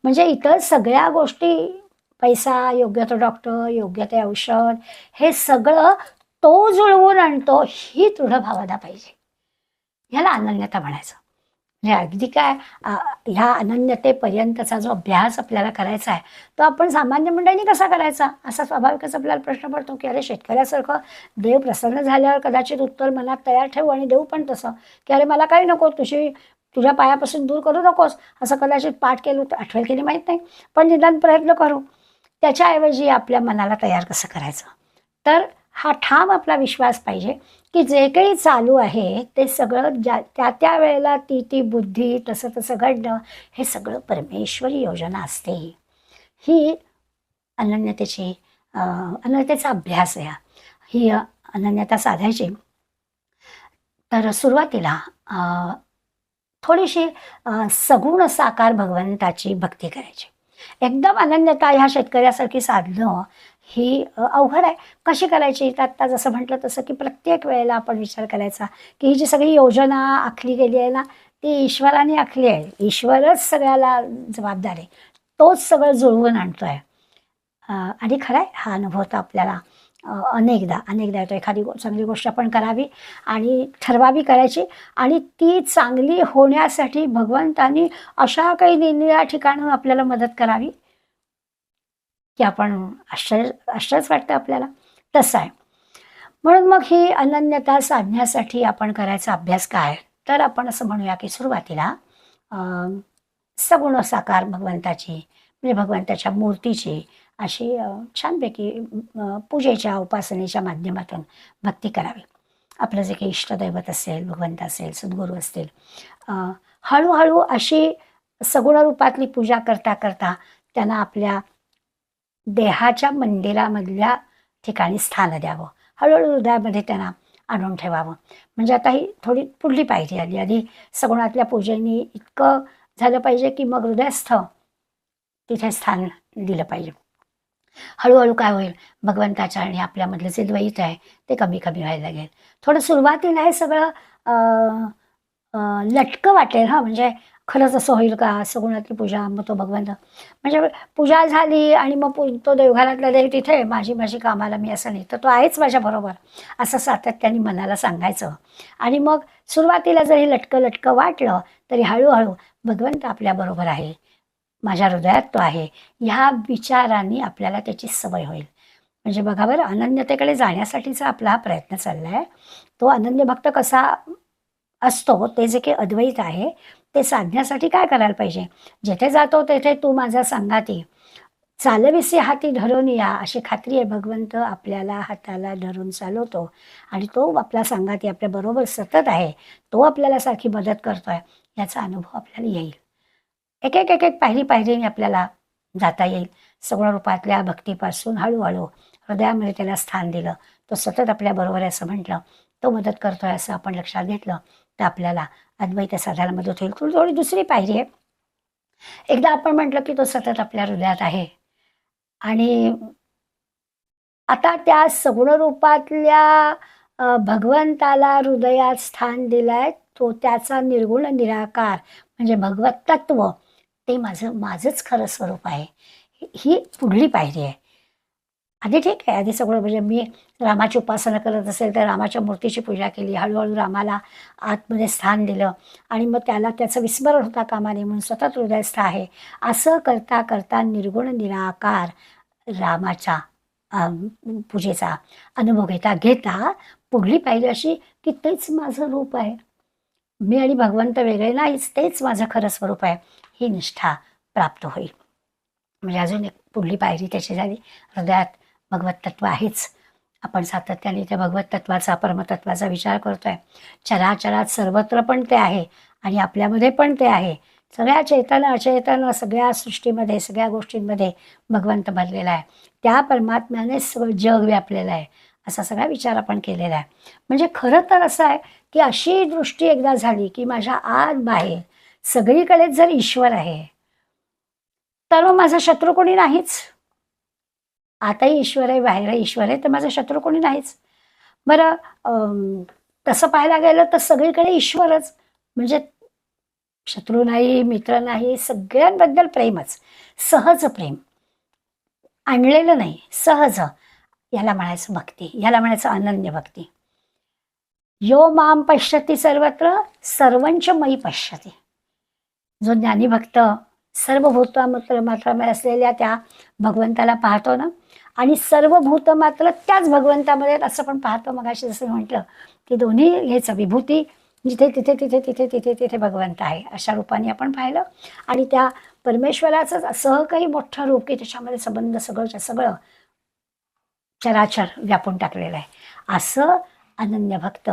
म्हणजे इतर सगळ्या गोष्टी, पैसा, योग्य तो डॉक्टर, योग्य ते औषध, हे सगळं तो जुळवून आणतो, ही दृढ भावना पाहिजे. ह्याला अनन्यता म्हणायचं. म्हणजे अगदी काय, ह्या अनन्यतेपर्यंतचा जो अभ्यास आपल्याला करायचा आहे, तो आपण सामान्य मंडळींनी कसा करायचा? असा स्वाभाविकच आपल्याला प्रश्न पडतो, की अरे शेतकऱ्यासारखं देव प्रसन्न झाल्यावर कदाचित उत्तर मनात तयार ठेवू आणि देऊ पण तसं, की अरे मला काही नको, तुझ्या पायापासून दूर करू नकोस, असं कदाचित पाठ केलं तर आठवेल केली माहीत नाही, पण निदान प्रयत्न करू. त्याच्याऐवजी आपल्या मनाला तयार कसं करायचं? तर हा ठाम आपला विश्वास पाहिजे, की जे काही चालू आहे ते सगळं त्या त्या वेळेला ती बुद्धी तसं तसं घडणं, हे सगळं परमेश्वरी योजना असते. ही अनन्यतेची अनन्यतेचा अभ्यास आहे. ही अनन्यता साधायची. तर सुरुवातीला थोडीशी सगुण साकार भगवंताची भक्ती करायची. एकदम अनन्यता ह्या शेतकऱ्यासारखी साधणं ही अवघड आहे. कशी करायची? तर आत्ता जसं म्हटलं तसं, की प्रत्येक वेळेला आपण विचार करायचा, की ही जी सगळी योजना आखली गेली आहे ना, ती ईश्वराने आखली आहे. ईश्वरच सगळ्याला जबाबदार आहे. तोच सगळं जुळवून आणतोय. आणि खरं आहे, हा अनुभव तर आपल्याला अनेकदा येतो. एखादी चांगली गोष्ट आपण करावी आणि ठरवावी करायची, आणि ती चांगली होण्यासाठी भगवंतानी अशा काही निरनिराळ्या ठिकाणून आपल्याला मदत करावी, की आपण आश्चर्यच वाटतं आपल्याला. तसं आहे. म्हणून मग ही अनन्यता साधण्यासाठी आपण करायचा अभ्यास काय? तर आपण असं म्हणूया, की सुरुवातीला अ, सगुण साकार भगवंताची, म्हणजे भगवंताच्या मूर्तीची अशी छानपैकी पूजेच्या, उपासनेच्या माध्यमातून भक्ती करावी. आपलं जे काही इष्टदैवत असेल, भगवंत असेल, सद्गुरू असतील, अ, हळूहळू अशी सगुण रूपातली पूजा करता करता त्यांना आपल्या देहाच्या मंदिरामधल्या ठिकाणी स्थान द्यावं. हळूहळू हृदयामध्ये त्यांना आणून ठेवावं. म्हणजे आता ही थोडी पुढली पायरी आली. आधी सगुणातल्या पूजेने इतकं झालं पाहिजे, की मग हृदयस्थ तिथे स्थान दिलं पाहिजे. हळूहळू काय होईल, भगवंताच्या आणि आपल्यामधलं जे द्वैत आहे ते कमी कमी व्हायला लागेल. थोडं सुरुवातीला हे सगळं लटकं वाटेल, हां, म्हणजे खरंच असं होईल का? सगुणातली पूजा, मग तो भगवंत, म्हणजे पूजा झाली आणि मग तो देवघरातला देव तिथे, माझी माझी कामाला मी असं नाही, तर तो आहेच माझ्याबरोबर, असं सातत्याने मनाला सांगायचं. आणि मग सुरुवातीला जरी लटकं वाटलं, तरी हळूहळू भगवंत आपल्याबरोबर आहे, माझ्या हृदयात तो आहे, ह्या विचारांनी आपल्याला त्याची सवय होईल. म्हणजे बघा बरं, अनन्यतेकडे जाण्यासाठीचा आपला हा प्रयत्न चालला आहे. तो अनन्य भक्त कसा असतो, ते जे काही अद्वैत आहे, ते साधण्यासाठी काय करायला पाहिजे? जिथे जातो तेथे तू माझा संगाती, चालविसे हाती धरून या, अशी खात्री आहे. भगवंत आपल्याला हाताला धरून चालवतो आणि तो आपला संगाती आपल्याबरोबर सतत आहे. तो आपल्याला सारखी मदत करतोय, याचा अनुभव आपल्याला येईल. एक पायरीने आपल्याला जाता येईल. सगुण रूपातल्या भक्तीपासून हळूहळू हृदयामध्ये त्याला स्थान दिलं, तो सतत आपल्याबरोबर आहे असं म्हटलं, तो मदत करतोय असं आपण लक्षात घेतलं, तर आपल्याला अद्वैत साधायला मदत होईल. थोडी दुसरी पायरी आहे. एकदा आपण म्हटलं, की तो सतत आपल्या हृदयात आहे आणि आता त्या सगुण रूपातल्या भगवंताला हृदयात स्थान दिलंय, असतो त्याचा निर्गुण निराकार म्हणजे भगवत तत्व, ते माझंच खरं स्वरूप आहे. ही पुढली पायरी आहे. आधी ठीक आहे, आधी सगळं म्हणजे मी रामाची उपासना करत असेल तर रामाच्या मूर्तीची पूजा केली, हळूहळू रामाला आतमध्ये स्थान दिलं आणि मग त्याला त्याचं विस्मरण होता कामा नये म्हणून सतत हृदयस्थ आहे. असं करता करता निर्गुण निराकार रामाच्या पूजेचा अनुभव घेता घेता पुढली पायरी अशी की तेच माझं रूप आहे, मी आणि भगवंत वेगळे नाहीच, तेच माझं खरं स्वरूप आहे, ही निष्ठा प्राप्त होईल. म्हणजे अजून एक पुढली पायरी त्याची झाली, हृदयात भगवत तत्व आहेच. आपण सातत्याने त्या भगवत तत्वाचा परमतत्वाचा विचार करतोय. चराचरात सर्वत्र पण ते आहे आणि आपल्यामध्ये पण ते आहे. सगळ्या चैतन्य अचैतन्य सगळ्या सृष्टीमध्ये सगळ्या गोष्टींमध्ये भगवंत भरलेला आहे. त्या परमात्म्याने सगळं जग व्यापलेलं आहे, असा सगळा विचार आपण केलेला आहे. म्हणजे खरं तर असं आहे की अशी दृष्टी एकदा झाली की माझ्या आत बाहेर सगळीकडेच जर ईश्वर आहे तर मग माझा शत्रू कोणी नाहीच. आताही ईश्वर आहे, बाहेरही ईश्वर आहे, तर माझा शत्रू कोणी नाहीच. बरं, तसं पाहायला गेलं तर सगळीकडे ईश्वरच, म्हणजे शत्रू नाही, मित्र नाही, सगळ्यांबद्दल प्रेमच, सहज प्रेम, आणलेलं नाही, सहज. याला म्हणायचं भक्ती, याला म्हणायचं अनन्य भक्ती. यो माम पश्यती सर्वत्र सर्वंच मयी पश्यती. जो ज्ञानी भक्त सर्व भूतमात्रामध्ये असलेल्या त्या भगवंताला पाहतो ना, आणि सर्व भूत मात्र त्याच भगवंतामध्ये असं पण पाहतो. मगाशी जसं म्हटलं की दोन्ही हेच विभूती, जिथे तिथे तिथे तिथे तिथे तिथे भगवंत आहे अशा रूपाने आपण पाहिलं. आणि त्या परमेश्वराचं असं काही मोठं रूप की त्याच्यामध्ये संबंध सगळं सगळं चराचर व्यापून टाकलेलं आहे. असं अनन्य भक्त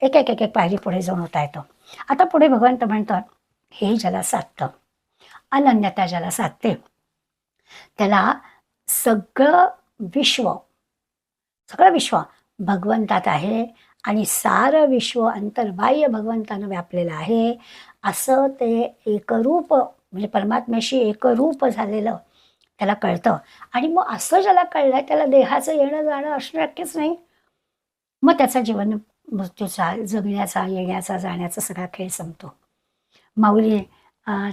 एक एक एक एक पायरी पुढे जाऊन होता येतो. आता पुढे भगवंत म्हणतात, हे ज्याला साधतं, अनन्यता ज्याला साधते, त्याला सगळं विश्व भगवंतात आहे आणि सारं विश्व अंतर्बाह्य भगवंतानं व्यापलेलं आहे. असं ते एकरूप म्हणजे परमात्म्याशी एकरूप झालेलं त्याला कळतं. आणि मग असं ज्याला कळलं त्याला देहाचं येणं जाणं असणं शक्यच नाही. मग त्याचा जीवन मृत्यूचा, जगण्याचा, येण्याचा, जाण्याचा सगळा खेळ संपतो. माऊली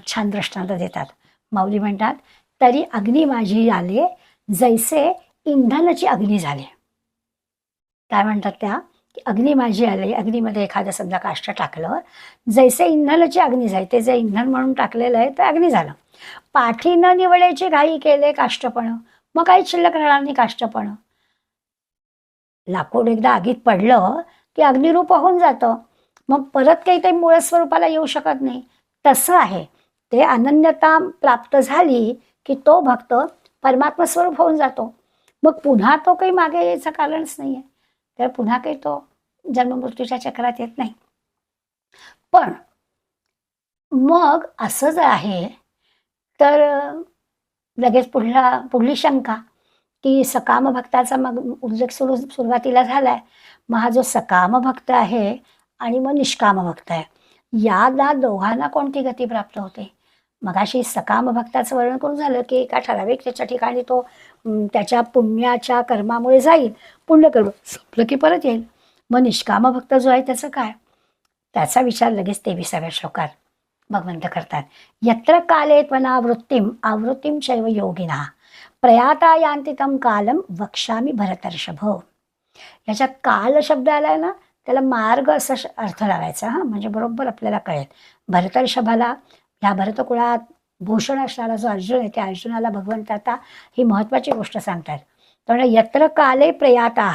छान दृष्टांत देतात. माऊली म्हणतात, तरी अग्नी माझी आले जैसे इंधनाची अग्नी झाले. काय म्हणतात त्या, की अग्नी माझी आले, अग्नीमध्ये एखादं समजा काष्ट टाकलं, जैसे इंधनाची अग्नी झाली, ते जे इंधन म्हणून टाकलेलं आहे ते अग्नी झालं. पाठी न निवडायची घाई केले काष्टपण, मग काही शिल्लक राहणार नाही काष्टपण. लाकूड एकदा आगीत पडलं की अग्निरूप होऊन जातं, मग परत काही ते मूळ स्वरूपाला येऊ शकत नाही. तसं आहे ते, अनन्यता प्राप्त झाली की तो भक्त परमात्मा स्वरूप होऊन जातो. मग पुन्हा तो काही मागे यायचं कारणच नाही आहे, तर पुन्हा काही तो जन्ममृत्यूच्या चक्रात येत नाही. पण मग असं जर आहे तर लगेच पुढली शंका की सकाम भक्ताचा मग उल्लेख सुरुवातीला झालाय. मग हा जो सकाम भक्त आहे आणि मग निष्काम भक्त आहे, याला दोघांना कोणती गती प्राप्त होते. मगाशी सकाम भक्ताचं वर्णन करून झालं की एका ठराविक त्याच्या ठिकाणी तो त्याच्या पुण्याच्या कर्मामुळे जाईल, पुण्य करू संपलं की परत येईल. मग निष्काम भक्त जो आहे त्याचं काय, त्याचा विचार लगेच 23व्या श्लोकात भगवंत करतात. यत्र काले आवृत्तीम शैव योगिना प्रयाता यान्ति तं कालम वक्ष्यामि भरतर्षभ. याच्यात काल शब्द आलाय ना, त्याला मार्ग असा अर्थ लावायचा. म्हणजे बरोबर आपल्याला कळेल. भरतर्षभाला, ह्या भरतकुळात भूषण असणारा जो अर्जुन आहे, त्या अर्जुनाला भगवंत आता ही महत्त्वाची गोष्ट सांगतात. तर यत्र काले प्रयाता,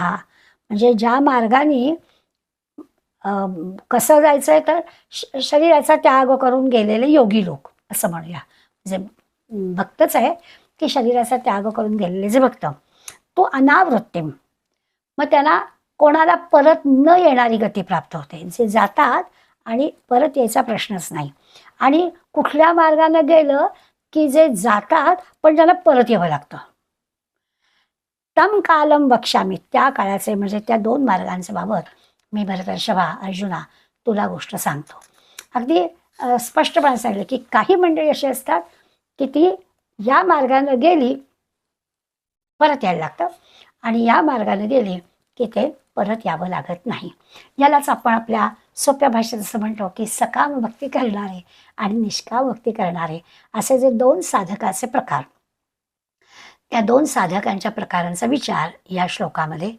म्हणजे ज्या मार्गाने कसं जायचं आहे तर शरीराचा त्याग करून गेलेले योगी लोक असं म्हणूया. म्हणजे भक्तच आहे की शरीराचा त्याग करून गेलेले जे भक्त, तो अनावृत्तीम, मग त्यांना कोणाला परत न येणारी गती प्राप्त होते. जे जातात आणि परत यायचा प्रश्नच नाही. आणि कुठल्या मार्गानं गेलं की जे जातात पण त्यांना परत यावं लागतं. तम कालम वक्ष्यामी, त्या काळाचे म्हणजे त्या 2 मार्गांच्या बाबत मी भरतर्षभा अर्जुना तुला गोष्ट सांगतो. अगदी स्पष्टपणे सांगितलं की काही मंडळी अशी असतात की ती या मार्गानं गेली परत यायला लागतं आणि या मार्गाने गेली की ते परत यावं लागत नाही. यालाच आपण आपल्या सोप्या भाषेत असं म्हणतो की सकाम भक्ती करणारे आणि निष्काम भक्ती करणारे असे जे दोन साधकाचे प्रकार, त्या दोन साधकांच्या प्रकारांचा विचार या श्लोकामध्ये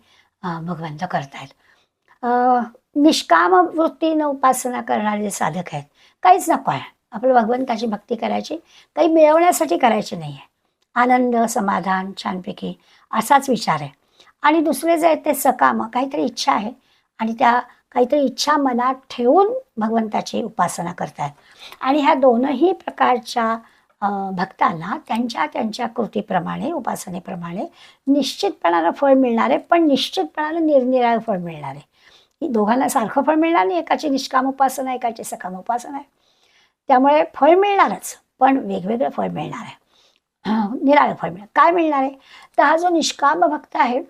भगवंत करतायत. निष्काम वृत्तीनं उपासना करणारे जे साधक आहेत, काहीच नको आहे, आपलं भगवंताची भक्ती करायची, काही मिळवण्यासाठी करायची नाही आहे, आनंद समाधान छानपैकी असाच विचार आहे. आणि दुसरे जे आहेत ते सकाम, काहीतरी इच्छा आहे आणि त्या काहीतरी इच्छा मनात ठेवून भगवंताची उपासना करतात. आणि ह्या दोनही प्रकारच्या भक्तांना त्यांच्या त्यांच्या कृतीप्रमाणे उपासनेप्रमाणे निश्चितपणानं फळ मिळणार आहे, पण निश्चितपणानं निरनिराळं फळ मिळणार आहे. ही दोघांना सारखं फळ मिळणार नाही, एकाची निष्काम उपासना एकाची सकाम उपासना आहे. त्यामुळे फळ मिळणारच, पण वेगवेगळं फळ मिळणार आहे, निराळं फळ मिळणार. काय मिळणार आहे तर हा जो निष्काम भक्त आहे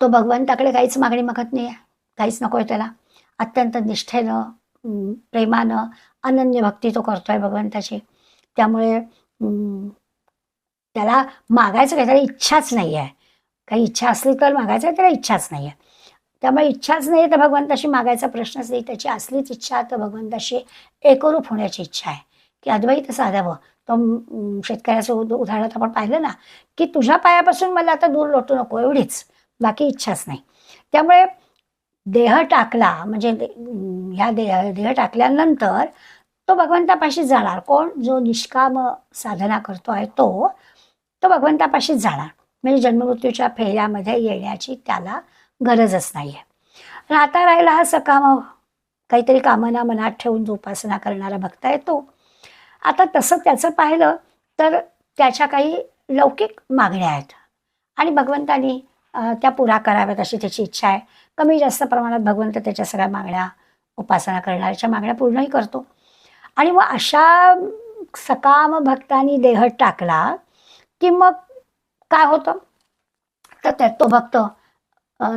तो भगवंताकडे काहीच मागणी मागत नाही आहे, काहीच नको आहे त्याला, अत्यंत निष्ठेनं प्रेमानं अनन्य भक्ती तो करतोय भगवंताची. त्यामुळे त्याला मागायचं काहीतरी इच्छाच नाही आहे, काही इच्छा असली तर मागायचं, त्याला इच्छाच नाही आहे. त्यामुळे इच्छाच नाही तर भगवंताशी मागायचा प्रश्नच नाही. त्याची असलीच इच्छा तर भगवंताशी एकरूप होण्याची इच्छा आहे की अद्वैत साधावं. तो शेतकऱ्याचं उदाहरण आपण पाहिलं ना की तुझ्या पायापासून मला आता दूर लोटू नको, एवढीच, बाकी इच्छाच नाही. त्यामुळे देह टाकला म्हणजे ह्या देह टाकल्यानंतर तो भगवंतापाशी जाणार. कोण? जो निष्काम साधना करतो आहे तो भगवंतापाशीच जाणार. म्हणजे जन्ममृत्यूच्या फेऱ्यामध्ये येण्याची त्याला गरजच नाही आहे. आता राहिला हा सकाम, काहीतरी कामना मनात ठेवून जो उपासना करणारा भक्त आहे तो. आता तसं त्याचं पाहिलं तर त्याच्या काही लौकिक मागण्या आहेत आणि भगवंतानी त्या पुरा कराव्यात अशी त्याची इच्छा आहे. कमी जास्त प्रमाणात भगवंत त्याच्या सगळ्या मागण्या, उपासना करणाऱ्याच्या मागण्या पूर्णही करतो. आणि मग अशा सकाम भक्तांनी देह टाकला की मग काय होतं तर तो भक्त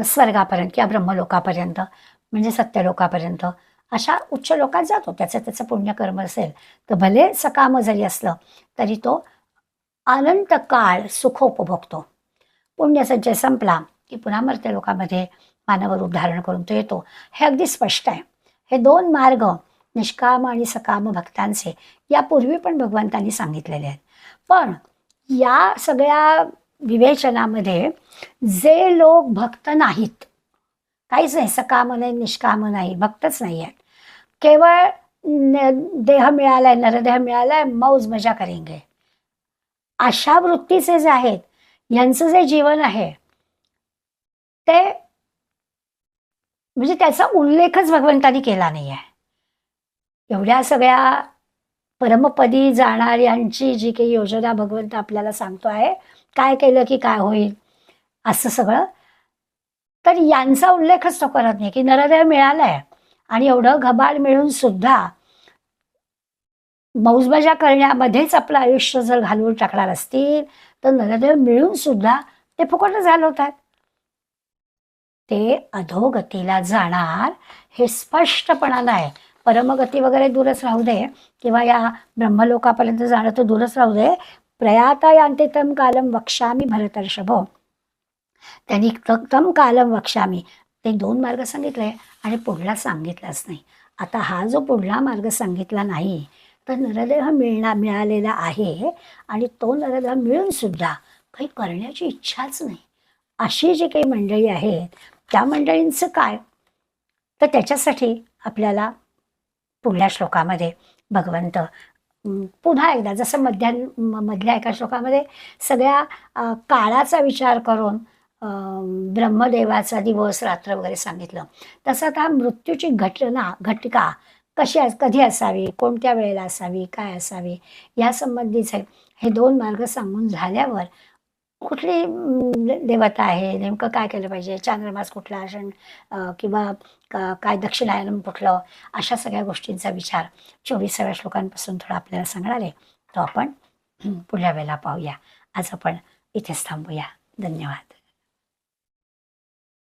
स्वर्गापर्यंत किंवा ब्रह्मलोकापर्यंत म्हणजे सत्यलोकापर्यंत अशा उच्च लोकात जातो. त्याचं पुण्यकर्म असेल तर भले सकाम जरी असलं तरी तो अनंत काळ सुख उपभोगतो. पुण्यसंचय संपला की पुन्हा मर्त्य लोकामध्ये मानव रूप धारण करून तो येतो. हे अगदी स्पष्ट आहे. हे दोन मार्ग निष्काम आणि सकाम भक्तांचे यापूर्वी पण भगवंतांनी सांगितलेले आहेत. पण या सगळ्या विवेचनामध्ये जे लोक भक्त नाहीत, काहीच नाही, सकाम नाही निष्काम नाही, भक्तच नाही आहेत, केवळ देह मिळालाय, नरदेह मिळालाय, मौज मजा करेंगे, अशा वृत्तीचे जे आहेत यांचं जे जीवन आहे ते म्हणजे त्याचा उल्लेखच भगवंतानी केला नाही आहे. एवढ्या सगळ्या परमपदी जाणाऱ्यांची जी काही योजना भगवंत आपल्याला सांगतो आहे, काय केलं की काय होईल असं सगळं, तर यांचा उल्लेखच तो करत नाही की नरदेह मिळालाय आणि एवढं घबाड मिळून सुद्धा मौजमजा करण्यामध्येच आपलं आयुष्य जर घालवून टाकणार असतील तर नरदेह मिळून सुद्धा ते फुकटच घालवतात. ते अधोगतीला जाणार हे स्पष्टपणानं आहे. परमगती वगैरे दूरच राहू दे किंवा या ब्रह्मलोकापर्यंत जाणं तर दूरच राहू दे. प्रयाता यांते तम कालम वक्ष्यामी भरतर्षभो, त्यांनी तम कालम वक्ष्यामी ते दोन मार्ग सांगितले आणि पुढला सांगितलाच नाही. आता हा जो पुढला मार्ग सांगितला नाही तर नरदेह मिळालेला आहे आणि तो नरदेह मिळून सुद्धा काही करण्याची इच्छाच नाही अशी जी काही मंडळी आहेत त्या मंडळींचं काय तर त्याच्यासाठी आपल्याला पुढल्या श्लोकामध्ये भगवंत पुन्हा एकदा जसं मधल्या एका श्लोकामध्ये सगळ्या काळाचा विचार करून ब्रह्मदेवाचा दिवस रात्र वगैरे सांगितलं, तसं आता मृत्यूची घटिका कधी असावी, कोणत्या वेळेला असावी, काय असावी या संबंधीचे हे दोन मार्ग सांगून झाल्यावर कुठली देवता आहे, नेमकं काय केलं पाहिजे, चांद्रमास कुठला आसन किंवा काय दक्षिणायनम कुठलं, अशा सगळ्या गोष्टींचा विचार 24व्या श्लोकांपासून थोडा आपल्याला सांगणार आहे. तो आपण पुढल्या वेळेला पाहूया. आज आपण इथेच थांबूया. धन्यवाद.